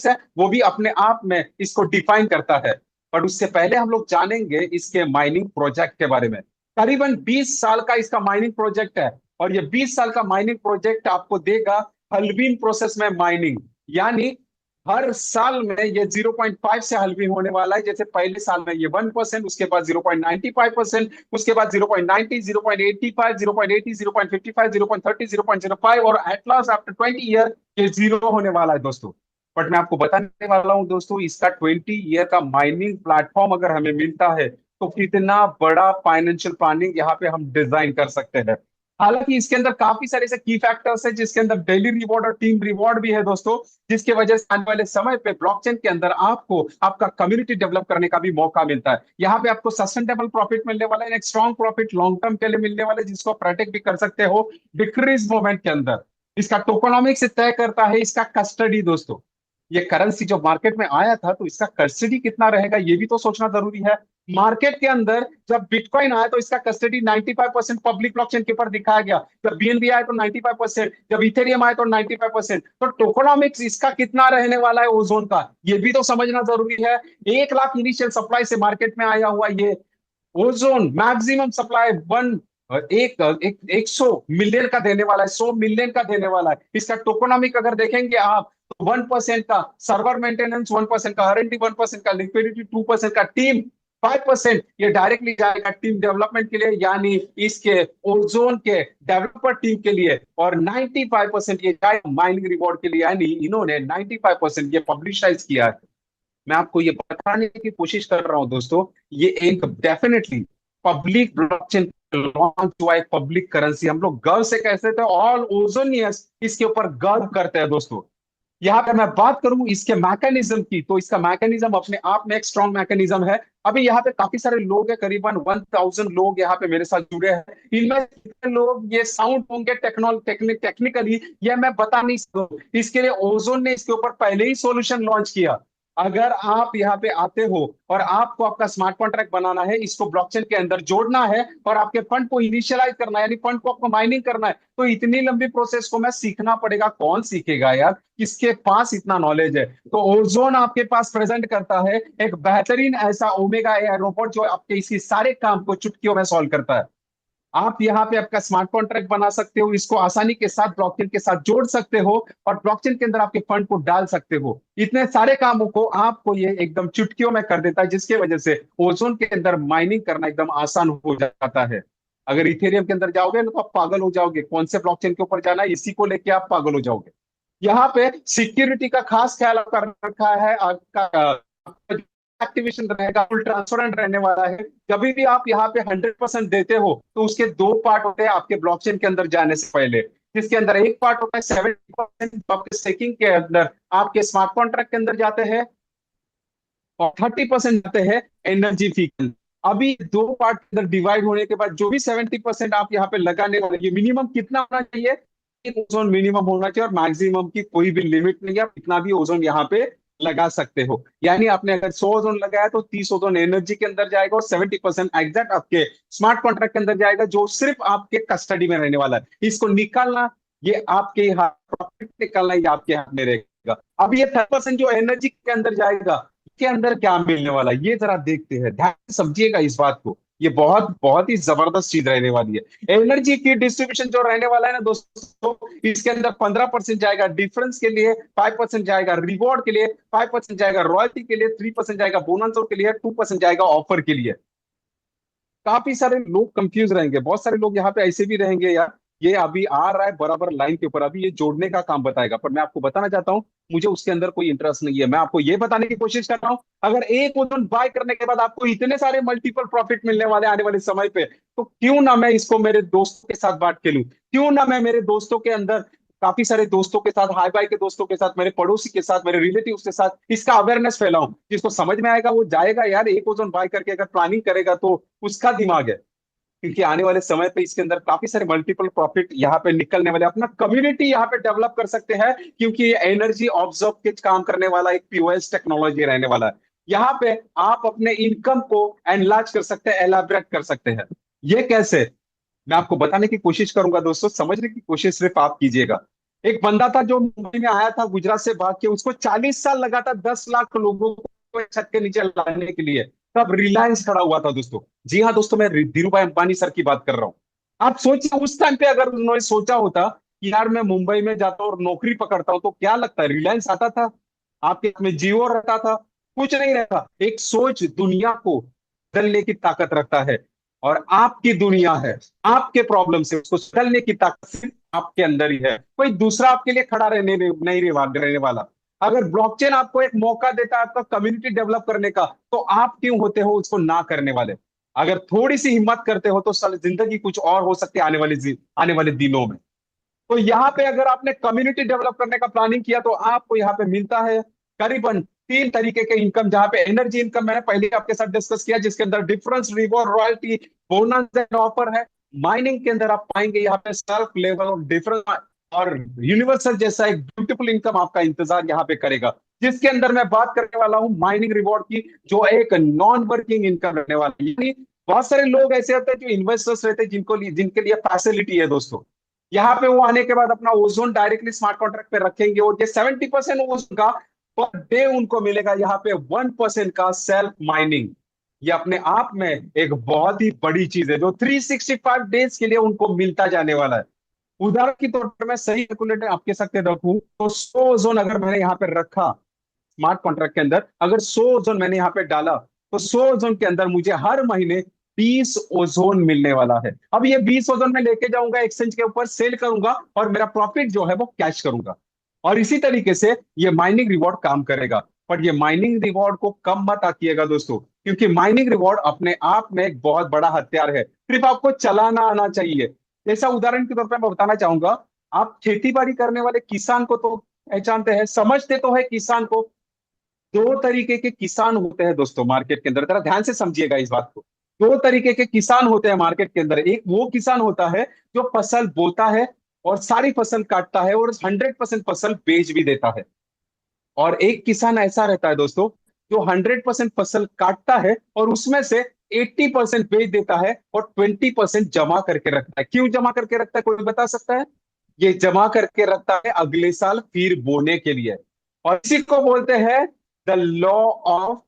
है वो भी अपने आप में इसको डिफाइन करता है। पर उससे पहले हम लोग जानेंगे इसके माइनिंग प्रोजेक्ट के बारे में। करीबन 20 साल का इसका माइनिंग प्रोजेक्ट है, और ये 20 साल का माइनिंग प्रोजेक्ट आपको देगा हल्वीन प्रोसेस में माइनिंग। यानी हर साल में ये 0.5 से हल्वीन होने वाला है। जैसे पहले साल में ये 1%, उसके बाद 0.95%, उसके बाद 0.90, 0.85, 0.80, 0.55, 0.30, 0.05, और एट लास्ट आफ्टर 20 ईयर ये जीरो होने वाला है दोस्तों। बट मैं आपको बताने वाला हूं दोस्तों, इसका 20 ईयर का माइनिंग प्लेटफॉर्म अगर हमें मिलता है तो कितना बड़ा फाइनेंशियल प्लानिंग यहाँ पे हम डिजाइन कर सकते हैं। हालांकि इसके अंदर काफी सारे ऐसे की फैक्टर्स है, जिसके अंदर डेली रिवॉर्ड और टीम रिवॉर्ड भी है दोस्तों, जिसके वजह से आने वाले समय पे ब्लॉकचेन के अंदर आपको आपका कम्युनिटी डेवलप करने का भी मौका मिलता है। यहाँ पे आपको सस्टेनेबल प्रॉफिट मिलने वाला है, एक स्ट्रॉन्ग प्रॉफिट लॉन्ग टर्म के लिए मिलने वाला है, जिसको प्रोटेक्ट भी कर सकते हो डिक्रीज मोमेंट के अंदर। इसका टोकोनॉमिक्स तय करता है इसका कस्टडी दोस्तों। ये करेंसी जो मार्केट में आया था, तो इसका कस्टडी कितना रहेगा ये भी तो सोचना जरूरी है। मार्केट के अंदर जब बिटकॉइन आया तो इसका कस्टडी 95% पब्लिक ब्लॉकचेन के ऊपर दिखाया गया। जब बीएनबी आया तो 95%, जब इथेरियम आया तो 95%। तो टोकोनॉमिक्स इसका कितना रहने वाला है ओजोन का, ये भी तो समझना जरूरी है। 1 लाख इनिशियल सप्लाई से मार्केट में आया हुआ ये ओजोन मैक्सिमम सप्लाई वन एक एक 100 मिलियन का देने वाला है, 100 मिलियन का देने वाला है। इसका टोकोनॉमिक अगर देखेंगे आप तो 1% का सर्वर मेंटेनेंस, 1% का आरएनडी, 1% का लिक्विडिटी, 2% का टीम, 5% ये डायरेक्टली जाएगा टीम डेवलपमेंट के लिए, यानी इसके ओजोन के डेवलपर टीम के लिए, और 95% ये जाएगा माइनिंग रिवॉर्ड के लिए। यानी इन्होंने 95% ये पब्लिसाइज किया है। मैं आपको ये बताने की कोशिश कर रहा हूं दोस्तों, ये एक डेफिनेटली पब्लिक ब्लॉकचेन लॉन्च हुआ है, पब्लिक करेंसी। हम लोग गर्व से कह सकते हैं, ऑल ओजोनियर्स इसके ऊपर गर्व करते हैं दोस्तों। यहाँ पे मैं बात करूं इसके मैकेनिज्म की, तो इसका मैकेनिज्म अपने आप में एक स्ट्रॉन्ग मैकेनिज्म है। अभी यहाँ पे काफी सारे लोग हैं, करीबन 1000 लोग यहाँ पे मेरे साथ जुड़े हैं। इनमें कितने लोग ये साउंड होंगे टेक्निकली, ये मैं बता नहीं सकता। इसके लिए ओजोन ने इसके ऊपर पहले ही सॉल्यूशन लॉन्च किया। अगर आप यहाँ पे आते हो और आपको आपका स्मार्ट कॉन्ट्रैक्ट बनाना है, इसको ब्लॉकचेन के अंदर जोड़ना है और आपके फंड को इनिशियलाइज करना है, यानी फंड को आपको माइनिंग करना है, तो इतनी लंबी प्रोसेस को मैं सीखना पड़ेगा। कौन सीखेगा यार, किसके पास इतना नॉलेज है। तो ओजोन आपके पास प्रेजेंट करता है एक बेहतरीन ऐसा ओमेगा एआई रोबोट, जो आपके इसी सारे काम को चुटकियों में सॉल्व करता है। आप यहाँ पे आपका स्मार्ट कॉन्ट्रैक्ट बना सकते हो, इसको आसानी के साथ ब्लॉकचेन के साथ जोड़ सकते हो, और ब्लॉकचेन के अंदर आपके फंड को डाल सकते हो। इतने सारे कामों को आपको ये एकदम चुटकियों में कर देता है, जिसकी वजह से ओजोन के अंदर माइनिंग करना एकदम आसान हो जाता है। अगर इथेरियम के अंदर जाओगे ना तो आप पागल हो जाओगे, कौन से ब्लॉकचेन के ऊपर जाना है इसी को लेके आप पागल हो जाओगे। यहाँ पे सिक्योरिटी का खास ख्याल कर रखा है। आपका एक्टिवेशन रहेगा, फुल ट्रांसपेरेंट रहने वाला है। जब भी आप यहाँ पे 100% देते हो तो उसके 2 पार्ट होते हैं आपके ब्लॉकचेन के अंदर जाने से पहले, जिसके अंदर एक पार्ट होता है 70% आपके स्टेकिंग के अंदर आपके स्मार्ट कॉन्ट्रैक्ट के अंदर जाते हैं, और 30% जाते हैं एनर्जी फी के अंदर। अभी 2 पार्ट के अंदर डिवाइड होने के बाद जो भी 70% आप यहाँ पे लगाने वाले, ये मिनिमम कितना होना चाहिए, ओजोन मिनिमम होना चाहिए, और मैक्सिमम की कोई भी लिमिट नहीं है, आप कितना भी ओजोन यहाँ पे लगा सकते हो। यानी आपने अगर 100 ओजोन लगाया तो 30 ओजोन एनर्जी के अंदर जाएगा, और 70% एग्जैक्ट आपके स्मार्ट कॉन्ट्रैक्ट के अंदर जाएगा, जो सिर्फ आपके कस्टडी में रहने वाला है। इसको निकालना ये आपके हाथ, प्रॉफिट निकालना ये आपके हाथ में रहेगा। अब ये 30% जो एनर्जी के अंदर जाएगा, के अंदर क्या मिलने वाला है, ये जरा देखते हैं, ध्यान से समझिएगा इस बात को। ये बहुत बहुत ही जबरदस्त चीज रहने वाली है। एनर्जी की डिस्ट्रीब्यूशन जो रहने वाला है ना दोस्तों, इसके अंदर 15% जाएगा डिफरेंस के लिए, 5% जाएगा रिवॉर्ड के लिए, 5% जाएगा रॉयल्टी के लिए, 3% जाएगा बोनस के लिए, 2% जाएगा ऑफर के लिए। काफी सारे लोग कंफ्यूज रहेंगे, बहुत सारे लोग यहाँ पे ऐसे भी रहेंगे यार, ये अभी आ रहा है बराबर लाइन के ऊपर, अभी ये जोड़ने का काम बताएगा, पर मैं आपको बताना चाहता हूँ मुझे उसके अंदर कोई इंटरेस्ट नहीं है। मैं आपको ये बताने की कोशिश कर रहा हूँ, अगर एक ओजन बाय करने के बाद आपको इतने सारे मल्टीपल प्रॉफिट मिलने वाले आने वाले समय पे, तो क्यों ना मैं इसको मेरे दोस्तों के साथ बांट के लूं, क्यों ना मैं मेरे दोस्तों के अंदर, काफी सारे दोस्तों के साथ, हाई बाई के दोस्तों के साथ, मेरे पड़ोसी के साथ, मेरे रिलेटिव्स के साथ इसका अवेयरनेस फैलाऊं। जिसको समझ में आएगा वो जाएगा यार, एक ओजन बाय करके अगर प्लानिंग करेगा तो उसका दिमाग है। क्योंकि आने वाले समय पे इसके अंदर काफी सारे मल्टीपल प्रॉफिट यहाँ पे निकलने वाले, अपना कम्युनिटी यहाँ पे डेवलप कर सकते हैं, क्योंकि ये एनर्जी ऑब्जर्व के काम करने वाला एक पीओएस टेक्नोलॉजी रहने वाला है। यहाँ पे आप अपने इनकम को एनलार्ज कर सकते हैं, एलाबरेट कर सकते हैं। ये कैसे, मैं आपको बताने की कोशिश करूंगा दोस्तों, समझने की कोशिश सिर्फ आप कीजिएगा। एक बंदा था जो मुंबई में आया था गुजरात से भाग के, उसको 40 साल लगा था 10 लाख लोगों को एक छत के नीचे लाने के लिए, तब रिलायंस खड़ा हुआ था दोस्तों। जी हाँ दोस्तों, मैं धीरू भाई अंबानी सर की बात कर रहा हूँ। आप सोचिए उस टाइम पे अगर उन्होंने सोचा होता कि यार मैं मुंबई में जाता हूँ और नौकरी पकड़ता हूँ, तो क्या लगता है रिलायंस आता था? आपके हाथ में जियो रहता था? कुछ नहीं रहता। एक सोच दुनिया को बदलने की ताकत रखता है, और आपकी दुनिया है, आपके प्रॉब्लम से उसको बदलने की ताकत सिर्फ आपके अंदर ही है, कोई दूसरा आपके लिए खड़ा नहीं रहने वाला। अगर ब्लॉकचेन आपको एक मौका देता है आपका कम्युनिटी डेवलप करने का, तो आप क्यों होते हो उसको ना करने वाले? अगर थोड़ी सी हिम्मत करते हो तो साल जिंदगी कुछ और हो सकती है आने वाले दिनों में। तो यहाँ पे अगर आपने कम्युनिटी डेवलप करने का प्लानिंग किया, तो आपको यहाँ पे मिलता है करीबन 3 तरीके के इनकम, जहां पे एनर्जी इनकम मैंने पहले आपके साथ डिस्कस किया, जिसके अंदर difference, reward, royalty, bonus and offer है। माइनिंग के अंदर आप पाएंगे यहाँ पे सेल्फ लेवल और डिफरेंस और यूनिवर्सल जैसा एक ब्यूटीफुल इनकम आपका इंतजार यहाँ पे करेगा। जिसके अंदर मैं बात करने वाला हूँ माइनिंग रिवॉर्ड की, जो एक नॉन वर्किंग इनकम रहने वाली है। यानी बहुत सारे लोग ऐसे होते हैं जो इन्वेस्टर्स रहते हैं, जिनके लिए फैसिलिटी है दोस्तों, यहाँ पे वो आने के बाद अपना ओजोन डायरेक्टली स्मार्ट कॉन्ट्रैक्ट पे रखेंगे, और ये 70% ओजोन का पर डे उनको मिलेगा, यहाँ पे 1% का सेल्फ माइनिंग। ये अपने आप में एक बहुत ही बड़ी चीज है, जो 365 डेज के लिए उनको मिलता जाने वाला है। उदाहरण के तौर पर मैं सही कैलकुलेटर आपके साथ रखूं, तो 100 ओजोन अगर मैंने यहाँ पे रखा स्मार्ट कॉन्ट्रैक्ट के अंदर, अगर 100 ओजोन मैंने यहाँ पे डाला, तो 100 ओजोन के अंदर मुझे हर महीने 20 ओजोन मिलने वाला है। अब ये 20 ओजोन में लेके जाऊंगा एक्सचेंज के ऊपर, सेल करूंगा, और मेरा प्रॉफिट जो है वो कैश करूंगा। और इसी तरीके से ये माइनिंग रिवॉर्ड काम करेगा। पर ये माइनिंग रिवॉर्ड को कम मत आकिएगा दोस्तों, क्योंकि माइनिंग रिवॉर्ड अपने आप में एक बहुत बड़ा हथियार है, सिर्फ आपको चलाना आना चाहिए। जैसा उदाहरण के तौर पर मैं बताना चाहूंगा, आप खेती बाड़ी करने वाले किसान को तो पहचानते हैं, समझते तो है किसान को। 2 तरीके के किसान होते हैं दोस्तों मार्केट के अंदर, जरा ध्यान से समझिएगा इस बात को। 2 तरीके के किसान होते हैं मार्केट के अंदर। एक वो किसान होता है जो फसल बोता है और सारी फसल काटता है और 100% फसल बेच भी देता है। और एक किसान ऐसा रहता है दोस्तों, जो 100% फसल काटता है और उसमें से 80% बेच देता है और 20% जमा करके रखता है। क्यों जमा करके रखता है, कोई बता सकता है? ये जमा करके रखता है अगले साल फिर बोने के लिए। और इसी को बोलते हैं the law of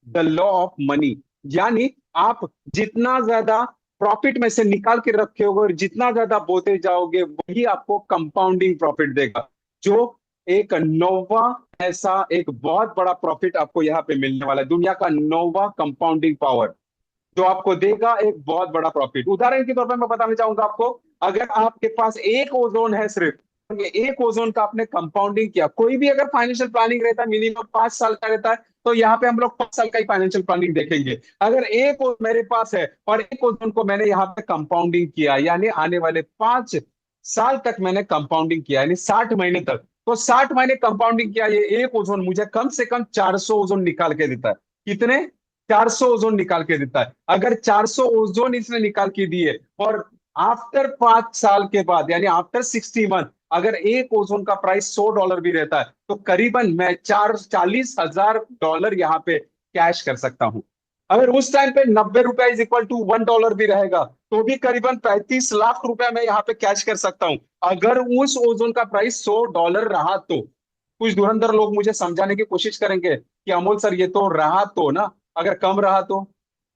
the law of money. यानी आप जितना ज्यादा प्रॉफिट में से निकाल के रखे होगे और जितना ज्यादा बोते जाओगे, वही आपको कंपाउंडिंग प्रॉफिट देगा। जो एक नौवा ऐसा एक बहुत बड़ा प्रॉफिट आपको यहाँ पे मिलने वाला है, दुनिया का नौवा कंपाउंडिंग पावर, जो आपको देगा एक बहुत बड़ा प्रॉफिट। उदाहरण के तौर पर मैं बताना चाहूंगा आपको, अगर आपके पास एक ओजोन है सिर्फ, ये एक ओजोन का आपने कंपाउंडिंग किया, कोई भी अगर फाइनेंशियल प्लानिंग रहता है मिनिमम 5 साल का रहता है, तो यहाँ पे हम लोग 5 साल का ही फाइनेंशियल प्लानिंग देखेंगे। अगर एक मेरे पास है और एक ओजोन को मैंने यहाँ पे कंपाउंडिंग किया, यानी आने वाले 5 साल तक मैंने कंपाउंडिंग किया, यानी 60 महीने तक, तो 60 महीने कंपाउंडिंग किया, ये एक ओजोन मुझे कम से कम 400 ओजोन निकाल के देता है। कितने? 400 ओजोन निकाल के देता है। अगर 400 ओजोन इसने निकाल के दिए, और आफ्टर 5 साल के बाद यानी आफ्टर 60 मंथ, अगर एक ओजोन का प्राइस $100 भी रहता है, तो करीबन मैं 40,000 डॉलर यहाँ पे कैश कर सकता हूँ। अगर उस टाइम पे 90 रुपए इज इक्वल टू $1 भी रहेगा तो भी करीबन 35 लाख रुपए मैं यहाँ पे कैश कर सकता हूँ। अगर उस ओजोन का प्राइस $100 रहा तो कुछ धुरंधर लोग मुझे समझाने की कोशिश करेंगे कि अमोल सर ये तो रहा तो ना, अगर कम रहा तो।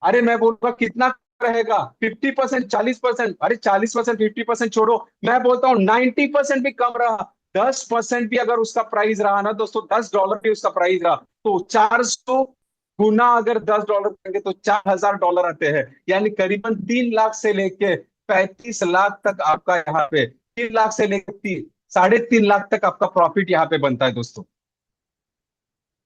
अरे मैं बोलूंगा कितना रहेगा, 50%, 40%, अरे 40%, 50% छोड़ो, मैं बोलता हूँ 90% भी कम रहा, 10% भी अगर उसका प्राइस रहा ना दोस्तों, $10 भी उसका प्राइस रहा, तो 400 गुना अगर $10 करेंगे तो $4,000 आते हैं। यानी करीबन 3 लाख से लेके 35 लाख तक आपका यहाँ पे, 3 लाख से लेके 3.5 लाख तक आपका प्रॉफिट यहाँ पे बनता है दोस्तों।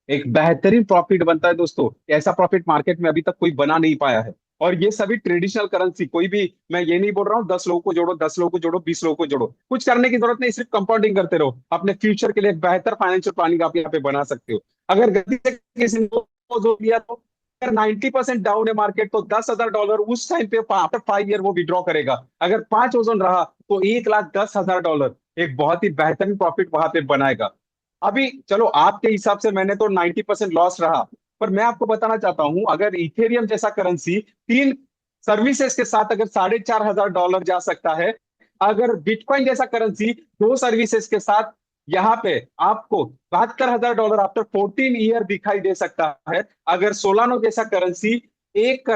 एक बेहतरीन प्रॉफिट बनता है दोस्तों। ऐसा प्रॉफिट मार्केट में अभी तक कोई बना नहीं पाया है। और ये सभी ट्रेडिशनल करेंसी, कोई भी, मैं ये नहीं बोल रहा हूँ 10 लोगों को जोड़ो, 10 लोगों को जोड़ो, 20 लोगों को जोड़ो, कुछ करने की जरूरत नहीं, सिर्फ कंपाउंडिंग करते रहो, अपने फ्यूचर के लिए एक बेहतर फाइनेंशियल प्लानिंग आप यहाँ पे बना सकते हो। अगर गलती से किसी ने जो दिया तो, अगर 90% डाउन है मार्केट तो $10,000 उस टाइम पे आफ्टर 5 ईयर वो विड्रॉ करेगा। अगर 5 ओजन रहा तो 1,10,000 एक बहुत ही बेहतरीन प्रॉफिट वहां पे बनाएगा। अभी चलो आपके हिसाब से मैंने तो 90% लॉस रहा, पर मैं आपको बताना चाहता हूं अगर इथेरियम जैसा करेंसी 3 सर्विसेज के साथ अगर $4,500 जा सकता है, अगर बिटकॉइन जैसा करेंसी 2 सर्विसेज के साथ यहाँ पे आपको $72,000 आफ्टर 14 ईयर दिखाई दे सकता है, अगर सोलानो जैसा करेंसी एक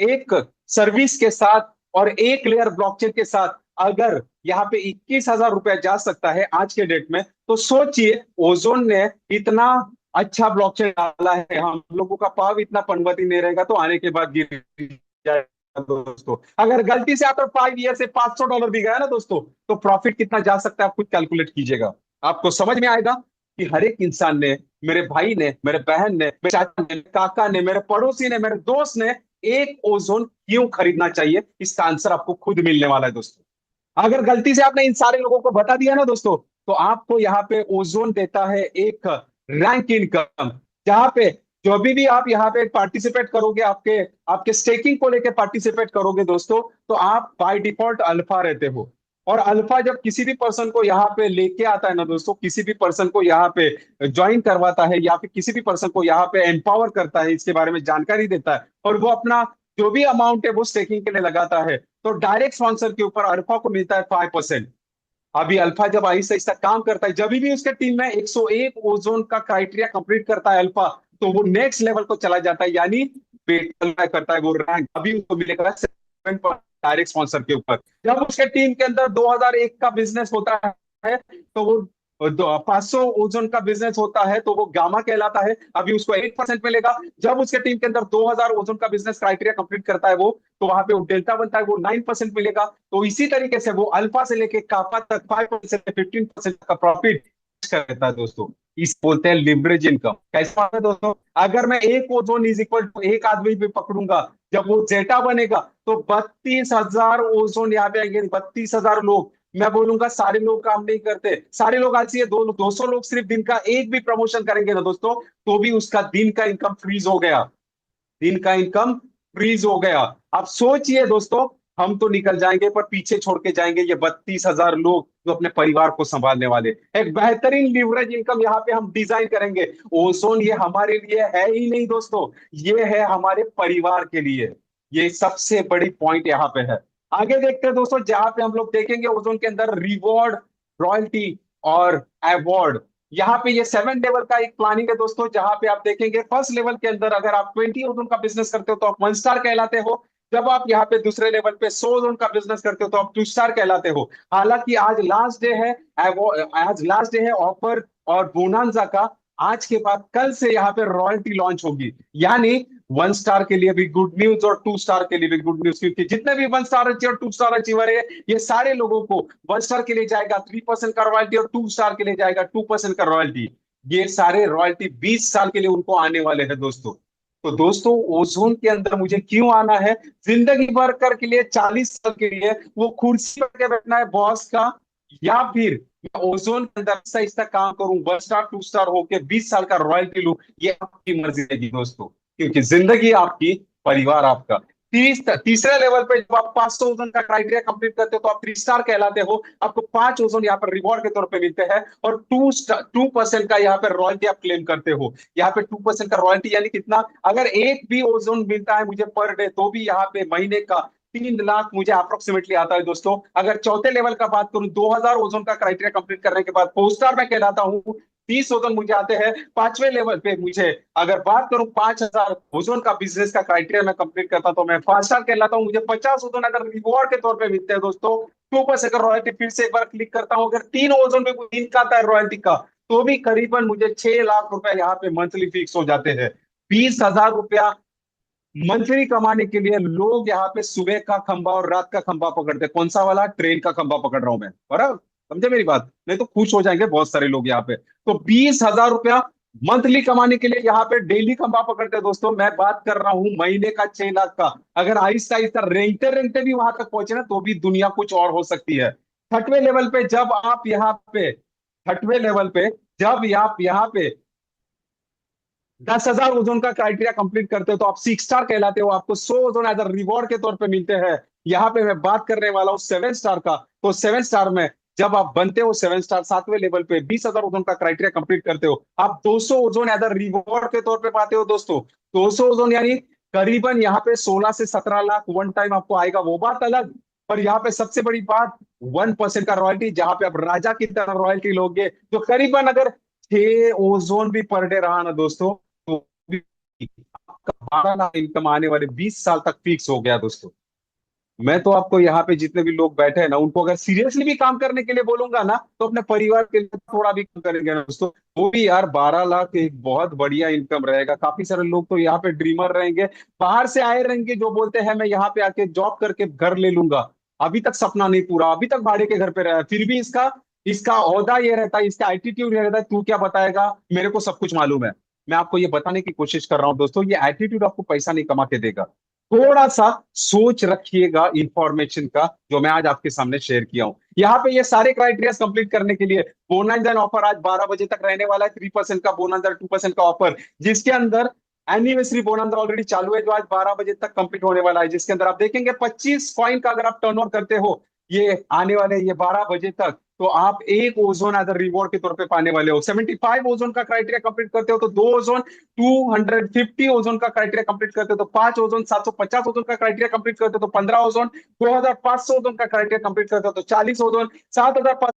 एक सर्विस के साथ और एक लेयर ब्लॉकचेन के साथ अगर यहाँ पे $21,000 जा सकता है आज के डेट में, तो सोचिए ओजोन ने इतना अच्छा ब्लॉकचेन डाला है, हम लोगों का पाव इतना पनवती नहीं रहेगा तो आने के बाद गिर जाएगा दोस्तों। अगर गलती से आफ्टर 5 ईयर से $500 भी गया ना दोस्तों, तो प्रॉफिट कितना जा सकता है आप खुद कैलकुलेट कीजिएगा। आपको समझ में आएगा कि हर एक इंसान ने, मेरे भाई ने, मेरे बहन ने, मेरे चाचा ने, काका ने, मेरे पड़ोसी ने, मेरे दोस्त ने एक ओजोन क्यों खरीदना चाहिए, इसका आंसर आपको खुद मिलने वाला है दोस्तों। अगर गलती से आपने इन सारे लोगों को बता दिया ना दोस्तों, तो आपको यहाँ पे ओजोन देता है एक रैंक इनकम, जहां पे जो भी आप यहाँ पे पार्टिसिपेट करोगे, आपके आपके स्टेकिंग को लेके पार्टिसिपेट करोगे दोस्तों, तो आप बाय डिफॉल्ट अल्फा रहते हो। और अल्फा जब किसी भी पर्सन को यहाँ पे लेके आता है ना दोस्तों, किसी भी पर्सन को यहाँ पे ज्वाइन करवाता है या फिर किसी भी पर्सन को यहाँ पे एम्पावर करता है, इसके बारे में जानकारी देता है, और वो अपना जो भी अमाउंट है वो स्टेकिंग के लिए लगाता है, तो डायरेक्ट स्पॉन्सर के ऊपर अल्फा को मिलता है 5%। अभी अल्फा जब आहिस्ता आहिस्ता काम करता है, जब भी उसके टीम में 101 ओजोन का क्राइटेरिया कंप्लीट करता है अल्फा, तो वो नेक्स्ट लेवल को चला जाता है, यानी करता है वो रैंक, अभी उसको मिलेगा 7 डायरेक्ट स्पॉन्सर के ऊपर। जब उसके टीम के अंदर 2001 का बिजनेस होता है, तो वो 500 ओजोन का बिजनेस होता है, तो वो गामा कहलाता है, अभी उसको 8% मिलेगा। जब उसके टीम के अंदर 2000 ओजोन का बिजनेस क्राइटेरिया कंप्लीट करता है वो, तो वहां पे वो डेल्टा बनता है, वो 9% मिलेगा। तो इसी तरीके से वो अल्फा से लेके कापा तक 5% से 15% का प्रॉफिट करता है दोस्तों। इस बोलते हैं लिवरेज इनकम। कैसा है दोस्तों, अगर मैं एक ओजोन इज इक्वल टू एक आदमी भी पकड़ूंगा, जब वो जेटा बनेगा तो 32,000 ओजोन यहाँ पे आएंगे, 32,000 लोग। मैं बोलूंगा सारे लोग काम नहीं करते, सारे लोग आलसी है, 200 लोग सिर्फ दिन का एक भी प्रमोशन करेंगे ना दोस्तों, तो भी उसका दिन का इनकम फ्रीज हो गया, दिन का इनकम फ्रीज हो गया। आप सोचिए दोस्तों, हम तो निकल जाएंगे पर पीछे छोड़ के जाएंगे ये 32,000 लोग जो अपने परिवार को संभालने वाले। एक बेहतरीन लिवरेज इनकम यहाँ पे हम डिजाइन करेंगे। ओजोन ये हमारे लिए है ही नहीं दोस्तों, ये है हमारे परिवार के लिए। ये सबसे बड़ी पॉइंट यहाँ पे है। आगे देखते हैं दोस्तों, जहां पे हम लोग देखेंगे ओजोन के अंदर रिवॉर्ड, रॉयल्टी और अवार्ड। यहाँ पे ये 7 लेवल का एक प्लानिंग है दोस्तों, जहां पे आप देखेंगे फर्स्ट लेवल के अंदर अगर आप 20 ओजोन का बिजनेस करते हो तो आप 1 स्टार कहलाते हो। जब आप यहाँ पे दूसरे लेवल पे 100 ओजोन का बिजनेस करते हो तो आप 2 स्टार कहलाते हो। हालांकि आज लास्ट डे है, आज लास्ट डे है ऑफर और बोनांजा का। आज के बाद कल से यहाँ पे रॉयल्टी लॉन्च होगी, यानी 1 स्टार के लिए भी गुड न्यूज और 2 स्टार के लिए भी गुड न्यूज, क्योंकि जितने भी 1 स्टार अचीवर, 2 स्टार अचीवर है, ये सारे लोगों को 1 स्टार के लिए जाएगा 3% का रॉयल्टी और 2 स्टार के लिए जाएगा 2% का रॉयल्टी। ये सारे रॉयल्टी 20 साल के लिए उनको आने वाले हैं दोस्तों। तो दोस्तों ओजोन के अंदर मुझे क्यों आना है, जिंदगी भर कर के लिए 40 साल के लिए वो कुर्सी पर के बैठना है बॉस का, या फिर मैं ओजोन के अंदर ऐसा ऐसा काम करूं, 1 स्टार 2 स्टार होके 20 साल का रॉयल्टी लूं, ये आपकी मर्जी रहेगी दोस्तों, क्योंकि जिंदगी आपकी, परिवार आपका। तीसरे लेवल पे जब आप 500 ओजन का क्राइटेरिया कंप्लीट करते हो तो आप 3 स्टार कहलाते हो। आपको 5 ओजन यहाँ पर रिवॉर्ड के तौर पे मिलते हैं, और 2% का यहाँ पे रॉयल्टी आप क्लेम करते हो। यहाँ पे 2% का रॉयल्टी यानी कितना, अगर एक भी ओजोन मिलता है मुझे पर डे, तो भी यहाँ पे महीने का 3 लाख मुझे अप्रोक्सीमेटली आता है दोस्तों। अगर चौथे लेवल का बात करूं, 2000 ओजोन का क्राइटेरिया कंप्लीट करने के बाद 4 स्टार मैं कहलाता हूँ। 30 ओजोन मुझे आते हैं। 5वें लेवल पे मुझे अगर बात करूं, 5000 ओजोन का बिजनेस का क्राइटेरिया मैं कंप्लीट करता हूं तो मैं 5 स्टार कहलाता हूं। मुझे 50 ओजोन अगर रिवॉर्ड के तौर पे मिलते हैं दोस्तों, 2% का रॉयल्टी। फिर से एक बार क्लिक करता हूं, अगर 3 ओजोन पे कोई इनका आता है रॉयल्टी का, तो भी करीबन मुझे 6 लाख रुपए यहाँ पे मंथली फिक्स हो जाते हैं। 20,000 रुपया मंथली कमाने के लिए लोग यहाँ पे सुबह का खंबा और रात का खंबा पकड़ते हैं। कौन सा वाला? ट्रेन का खंबा पकड़ रहा हूं मैं, बराबर समझे मेरी बात? नहीं तो खुश हो जाएंगे बहुत सारे लोग यहाँ पे। तो 20,000 रुपया मंथली कमाने के लिए यहाँ पे डेली खंबा पकड़ते हैं दोस्तों। मैं बात कर रहा हूँ महीने का 6 लाख का। अगर आहिस्ता आहिस्ता रेंगते रेंगते भी वहां तक पहुंचे ना, तो भी दुनिया कुछ और हो सकती है। छठवें लेवल पे जब आप यहाँ पे छठवें लेवल पे जब आप यहाँ पे 10,000 ओजोन का क्राइटेरिया कंप्लीट करते हो तो आप 6 स्टार कहलाते हो। आपको 100 ओजोन एज रिवॉर्ड के तौर पे मिलते हैं। यहाँ पे मैं बात करने वाला हूँ 7 स्टार का। तो 7 स्टार में जब आप बनते हो 7 स्टार, 7वें लेवल पे 20,000 ओजोन का क्राइटेरिया कंप्लीट करते हो, आप 200 ओजोन एज रिवॉर्ड के तौर पे पाते हो दोस्तों। 200 ओजोन यानी करीबन यहाँ पे 16 से 17 लाख वन टाइम आपको आएगा, वो बात अलग। पर यहाँ पे सबसे बड़ी बात, 1% का रॉयल्टी, जहां पे आप राजा की तरह रॉयल्टी लोगे। तो करीबन अगर 6 ओजोन भी पर डे रहा ना दोस्तों, तो भी आपका 12 लाख इनकम आने वाले 20 साल तक फिक्स हो गया दोस्तों। मैं तो आपको यहाँ पे जितने भी लोग बैठे हैं ना, उनको अगर सीरियसली भी काम करने के लिए बोलूंगा ना, तो अपने परिवार के लिए थोड़ा भी काम करेंगे ना दोस्तों, वो भी यार 12 लाख एक बहुत बढ़िया इनकम रहेगा। काफी सारे लोग तो यहाँ पे ड्रीमर रहेंगे, बाहर से आए रहेंगे, जो बोलते हैं मैं यहाँ पे आके जॉब करके घर ले लूंगा। अभी तक सपना नहीं पूरा, अभी तक भाड़े के घर पे रहा है, फिर भी इसका इसका ओहदा ये रहता है, इसका एटीट्यूड ये रहता है, तू क्या बताएगा, मेरे को सब कुछ मालूम है। मैं आपको ये बताने की कोशिश कर रहा हूँ दोस्तों, ये एटीट्यूड आपको पैसा नहीं कमा के देगा। थोड़ा सा सोच रखिएगा इंफॉर्मेशन का, जो मैं आज आपके सामने शेयर किया हूं। यहाँ पे ये सारे क्राइटेरिया कंप्लीट करने के लिए बोनस एंड ऑफर आज 12 बजे तक रहने वाला है। 3% का बोनस और 2% का ऑफर, जिसके अंदर एनिवर्सरी बोनस ऑलरेडी चालू है, जो आज 12 बजे तक कंप्लीट होने वाला है। जिसके अंदर आप देखेंगे 25 कॉइन का अगर आप टर्न करते हो ये आने वाले ये 12 बजे तक, तो आप एक ओजोन एज रिवॉर्ड के तौर पे पाने वाले हो। 75 ओजोन का क्राइटेरिया कंप्लीट करते हो तो 2 ओजोन, 250 ओजोन का क्राइटेरिया कंप्लीट करते हो तो 5 ओजोन, 750 ओजोन का क्राइटेरिया कंप्लीट करते हो तो 15 ओजोन, 2500 ओजोन का क्राइटेरिया कंप्लीट करते हो तो 40 ओजोन, 7,000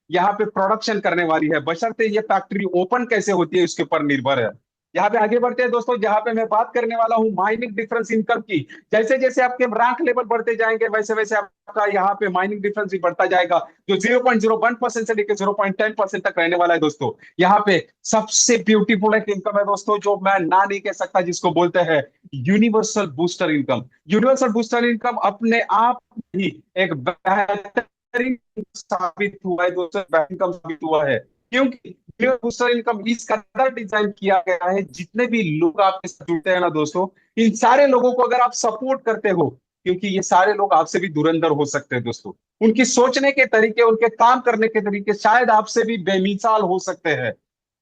यहाँ पे प्रोडक्शन करने वाली है। बशर्ते ये फैक्ट्री ओपन कैसे होती है इसके ऊपर निर्भर है। यहाँ पे आगे बढ़ते हैं दोस्तों, जहां पे मैं बात करने वाला हूँ माइनिंग डिफरेंस इनकम की। जैसे जैसे आपके रैंक लेवल बढ़ते जाएंगे, वैसे वैसे आपका यहाँ पे माइनिंग डिफरेंस भी बढ़ता जाएगा, जो 0.01% से लेकर 0.10% तक रहने वाला है दोस्तों। यहाँ पे सबसे ब्यूटीफुल एक इनकम है दोस्तों, जो मैं ना नहीं कह सकता, जिसको बोलते हैं universal booster income. Universal booster income अपने आप ही एक बेहतरीन साबित हुआ है दोस्तों, इनकम साबित हुआ है। क्योंकि बूस्टर इनकम इस कदर डिजाइन किया गया है, जितने भी लोग आपके साथ जुड़ते हैं ना दोस्तों, इन सारे लोगों को अगर आप सपोर्ट करते हो, क्योंकि ये सारे लोग आपसे भी धुरंधर हो सकते हैं दोस्तों। उनकी सोचने के तरीके, उनके काम करने के तरीके शायद आपसे भी बेमिसाल हो सकते हैं।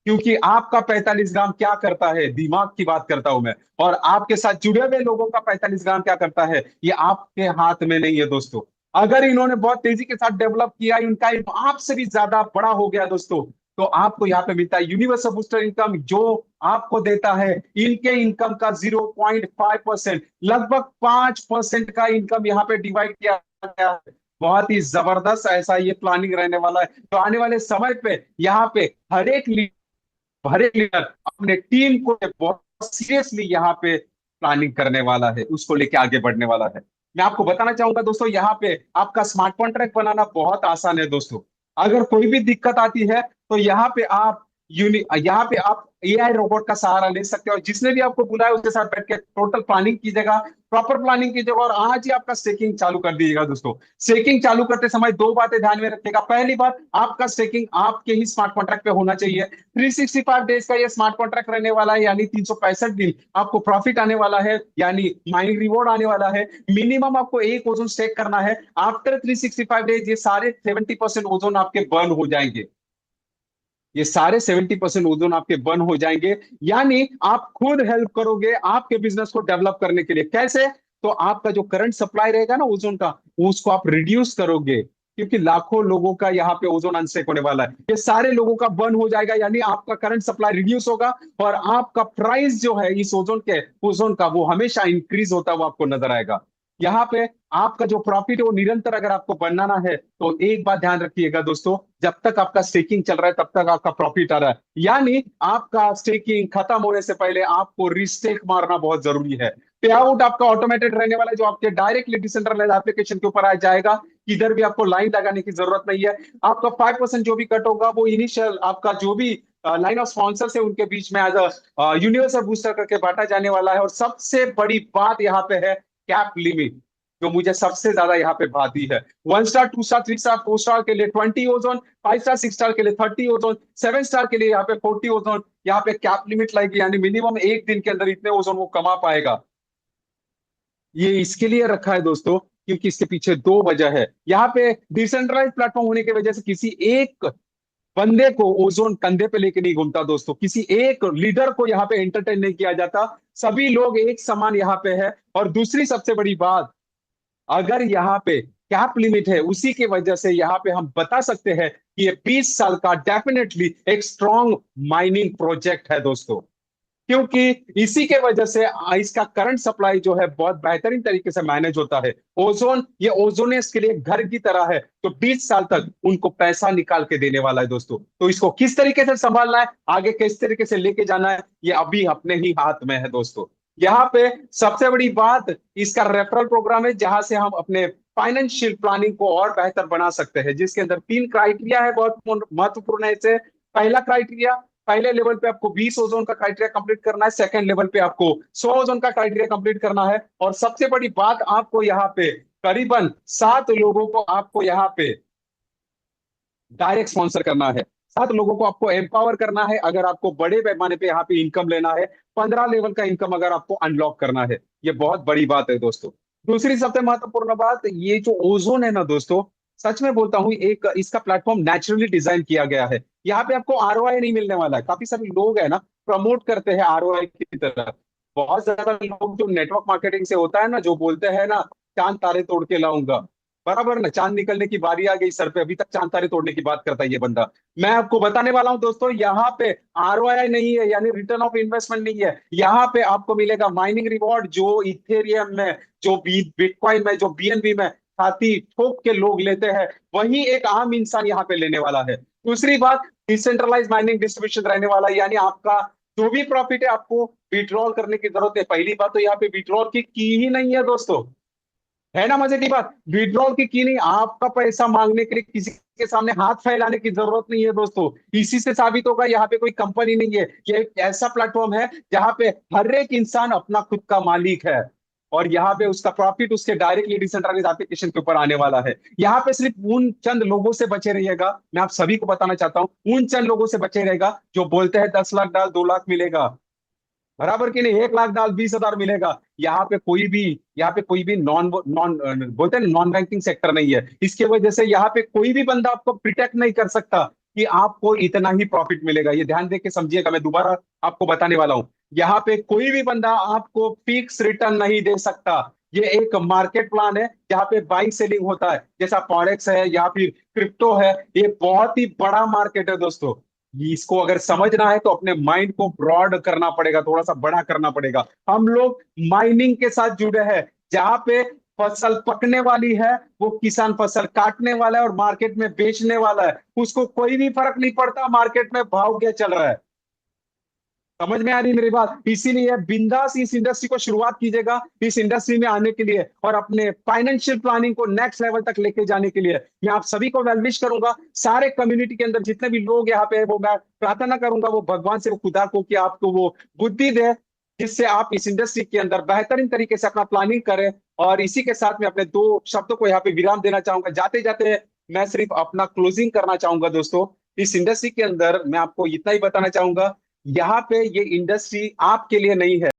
क्योंकि आपका 45 ग्राम क्या करता है, दिमाग की बात करता हूं मैं, और आपके साथ जुड़े हुए लोगों का 45 ग्राम क्या करता है, ये आपके हाथ में नहीं है दोस्तों। अगर इन्होंने बहुत तेजी के साथ डेवलप किया, इनका आपसे भी ज्यादा बड़ा हो गया दोस्तों, तो आपको यहाँ पे मिलता है यूनिवर्सल बूस्टर इनकम, जो आपको देता है इनके इनकम का 0.5%, लगभग 5% का इनकम यहाँ पे डिवाइड किया गया है। बहुत ही जबरदस्त ऐसा ये प्लानिंग रहने वाला है। तो आने वाले समय पे यहाँ पे हर एक लीडर अपने टीम को बहुत सीरियसली यहाँ पे प्लानिंग करने वाला है, उसको लेके आगे बढ़ने वाला है। मैं आपको बताना चाहूंगा दोस्तों, यहाँ पे आपका स्मार्ट कॉन्ट्रैक्ट बनाना बहुत आसान है दोस्तों। अगर कोई भी दिक्कत आती है तो यहाँ पे आप एआई रोबोट का सहारा ले सकते हो, और जिसने भी आपको बुलाया उसके साथ बैठ के टोटल प्लानिंग कीजिएगा, प्रॉपर प्लानिंग कीजिएगा, और आज ही आपका स्टेकिंग चालू कर दीजिएगा दोस्तों। स्टेकिंग चालू करते समय दो बातें ध्यान में रखिएगा। पहली बात, आपका स्टेकिंग आपके ही स्मार्ट कॉन्ट्रैक्ट पे होना चाहिए। 365 डेज का ये स्मार्ट कॉन्ट्रैक्ट रहने वाला है, यानी 365 दिन आपको प्रॉफिट आने वाला है, यानी माइनिंग रिवॉर्ड आने वाला है। मिनिमम आपको एक ओजोन स्टेक करना है। आफ्टर 365 डेज ये सारे 70% ओजोन आपके बर्न हो जाएंगे। ये सारे 70% ओजोन आपके बर्न हो जाएंगे, यानी आप खुद हेल्प करोगे आपके बिजनेस को डेवलप करने के लिए। कैसे? तो आपका जो करंट सप्लाई रहेगा ना ओजोन का, उसको आप रिड्यूस करोगे, क्योंकि लाखों लोगों का यहाँ पे ओजोन अनस्टेक होने वाला है। ये सारे लोगों का बर्न हो जाएगा, यानी आपका करंट सप्लाई रिड्यूस होगा और आपका प्राइस जो है इस ओजोन का वो हमेशा इंक्रीज होता हुआ आपको नजर आएगा। यहाँ पे आपका जो प्रॉफिट है वो निरंतर अगर आपको बनाना है तो एक बात ध्यान रखिएगा दोस्तों, जब तक आपका स्टेकिंग चल रहा है तब तक आपका प्रॉफिट आ रहा है, यानी आपका स्टेकिंग खत्म होने से पहले आपको रिस्टेक मारना बहुत जरूरी है। पे आउट आपका ऑटोमेटेड रहने वाला है, जो आपके डायरेक्टली डिसेंट्रलाइज एप्लीकेशन के ऊपर आ जाएगा। इधर भी आपको लाइन लगाने की जरूरत नहीं है। आपका 5% जो भी कट होगा वो इनिशियल आपका जो भी लाइन ऑफ स्पॉन्सर्स है उनके बीच में एज यूनिवर्सल बूस्टर करके बांटा जाने वाला है। और सबसे बड़ी बात यहाँ पे है कैप लिमिट, जो मुझे सबसे ज्यादा यहाँ पे भाती है। 1 स्टार, 2 स्टार, 3 स्टार, 4 स्टार के लिए 20 ओजोन, 5 स्टार, 6 स्टार के लिए 30 ओजोन, 7 स्टार के लिए यहाँ पे 40 ओजोन। यहाँ पे कैप लिमिट लगेगी, यानी मिनिमम एक दिन के अंदर इतने ओजोन वो कमा पाएगा। ये इसके लिए रखा है दोस्तों, क्योंकि इसके पीछे दो वजह है। यहाँ पे डिसेंट्रलाइज प्लेटफॉर्म होने की वजह से किसी एक बंदे को ओजोन कंधे पे लेके नहीं घूमता दोस्तों, किसी एक लीडर को यहाँ पे एंटरटेन नहीं किया जाता, सभी लोग एक समान यहाँ पे है। और दूसरी सबसे बड़ी बात, अगर यहाँ पे कैप लिमिट है उसी की वजह से यहाँ पे हम बता सकते हैं कि ये 20 साल का डेफिनेटली एक स्ट्रॉन्ग माइनिंग प्रोजेक्ट है दोस्तों, क्योंकि इसी के वजह से इसका करंट सप्लाई जो है बहुत बेहतरीन तरीके से मैनेज होता है। ओजोन, ये ओजोनियस के लिए घर की तरह है, तो 20 साल तक उनको पैसा निकाल के देने वाला है दोस्तों। तो इसको किस तरीके से संभालना है, आगे किस तरीके से लेके जाना है, ये अभी अपने ही हाथ में है दोस्तों। यहाँ पे सबसे बड़ी बात इसका रेफरल प्रोग्राम है, जहां से हम अपने फाइनेंशियल प्लानिंग को और बेहतर बना सकते हैं, जिसके अंदर 3 क्राइटेरिया है बहुत महत्वपूर्ण है इसे। पहला क्राइटेरिया, पहले लेवल पे आपको 20 ओजोन का क्राइटेरिया कंप्लीट करना है, सेकंड लेवल पे आपको 100 ओजोन का क्राइटेरिया कंप्लीट करना है, और सबसे बड़ी बात आपको यहाँ पे करीबन 7 लोगों को आपको यहाँ पे डायरेक्ट स्पॉन्सर करना है। 7 लोगों को आपको एम्पावर करना है अगर आपको बड़े पैमाने पे यहाँ पे इनकम लेना है। 15 लेवल का इनकम अगर आपको अनलॉक करना है, ये बहुत बड़ी बात है दोस्तों। दूसरी सबसे महत्वपूर्ण बात, ये जो ओजोन है ना दोस्तों, सच में बोलता हूं, एक इसका प्लेटफॉर्म नेचुरली डिजाइन किया गया है। यहाँ पे आपको आरओआई नहीं मिलने वाला है। काफी सारे लोग है ना प्रमोट करते हैं आरओआई की तरह, बहुत ज्यादा लोग जो नेटवर्क मार्केटिंग से होता है ना, जो बोलते हैं ना चांद तारे तोड़ के लाऊंगा, बराबर ना, चांद निकलने की बारी आ गई सर पे, अभी तक चांद तारे तोड़ने की बात करता है ये बंदा। मैं आपको बताने वाला हूं दोस्तों, यहाँ पे आरओआई नहीं है, यानी रिटर्न ऑफ इन्वेस्टमेंट नहीं है। यहाँ पे आपको मिलेगा माइनिंग रिवॉर्ड, जो इथेरियम में, जो बिटकॉइन में, जो बीएनबी में छाती ठोक के लोग लेते हैं, वही एक आम इंसान यहाँ पे लेने वाला है। दूसरी बात, डिसेंट्रलाइज माइनिंग डिस्ट्रीब्यूशन रहने वाला है, यानी आपका जो भी प्रॉफिट है आपको विड्रॉल करने की जरूरत है। पहली बात तो यहाँ पे विड्रॉल की ही नहीं है दोस्तों, है ना मजे की बात। विड्रॉल की नहीं, आपका पैसा मांगने के लिए किसी के सामने हाथ फैलाने की जरूरत नहीं है दोस्तों। इसी से साबित होगा यहाँ पे कोई कंपनी नहीं है, ये एक ऐसा प्लेटफॉर्म है जहां पे हर एक इंसान अपना खुद का मालिक है, और यहाँ पे उसका प्रॉफिट उसके डायरेक्टली डिसेंट्रलाइज एप्लीकेशन के ऊपर आने वाला है। यहाँ पे सिर्फ उन चंद लोगों से बचे रहिएगा, मैं आप सभी को बताना चाहता हूं, उन चंद लोगों से बचे रहेगा जो बोलते हैं 10 लाख डाल 2 लाख मिलेगा, बराबर कि नहीं, 1 लाख डाल 20,000 मिलेगा। यहाँ पे कोई भी नॉन नॉन बोलते हैं नॉन बैंकिंग सेक्टर नहीं है। इसके वजह से यहाँ पे कोई भी बंदा आपको प्रिटेक्ट नहीं कर सकता कि आपको इतना ही प्रॉफिट मिलेगा। ये ध्यान दे के समझिएगा, मैं दोबारा आपको बताने वाला हूं, यहाँ पे कोई भी बंदा आपको फिक्स रिटर्न नहीं दे सकता। ये एक मार्केट प्लान है जहाँ पे बाइंग सेलिंग होता है, जैसा फॉरेक्स है या फिर क्रिप्टो है। ये बहुत ही बड़ा मार्केट है दोस्तों, इसको अगर समझना है तो अपने माइंड को ब्रॉड करना पड़ेगा, थोड़ा सा बड़ा करना पड़ेगा। हम लोग माइनिंग के साथ जुड़े हैं, जहां पे फसल पकने वाली है, वो किसान फसल काटने वाला है और मार्केट में बेचने वाला है, उसको कोई भी फर्क नहीं पड़ता मार्केट में भाव क्या चल रहा है। समझ में आ रही मेरी बात। इसीलिए बिंदास इस इंडस्ट्री को शुरुआत कीजिएगा, इस इंडस्ट्री में आने के लिए और अपने फाइनेंशियल प्लानिंग को नेक्स्ट लेवल तक लेके जाने के लिए मैं आप सभी को वेलविश करूंगा। सारे कम्युनिटी के अंदर जितने भी लोग यहाँ पे है, वो मैं प्रार्थना करूंगा वो भगवान से, वो खुदा को, कि आपको वो बुद्धि दे, जिससे आप इस इंडस्ट्री के अंदर बेहतरीन तरीके से अपना प्लानिंग करें। और इसी के साथ में अपने 2 शब्दों को यहाँ पे विराम देना चाहूंगा। जाते जाते मैं सिर्फ अपना क्लोजिंग करना चाहूंगा दोस्तों। इस इंडस्ट्री के अंदर मैं आपको इतना ही बताना चाहूंगा, यहाँ पे ये इंडस्ट्री आपके लिए नहीं है।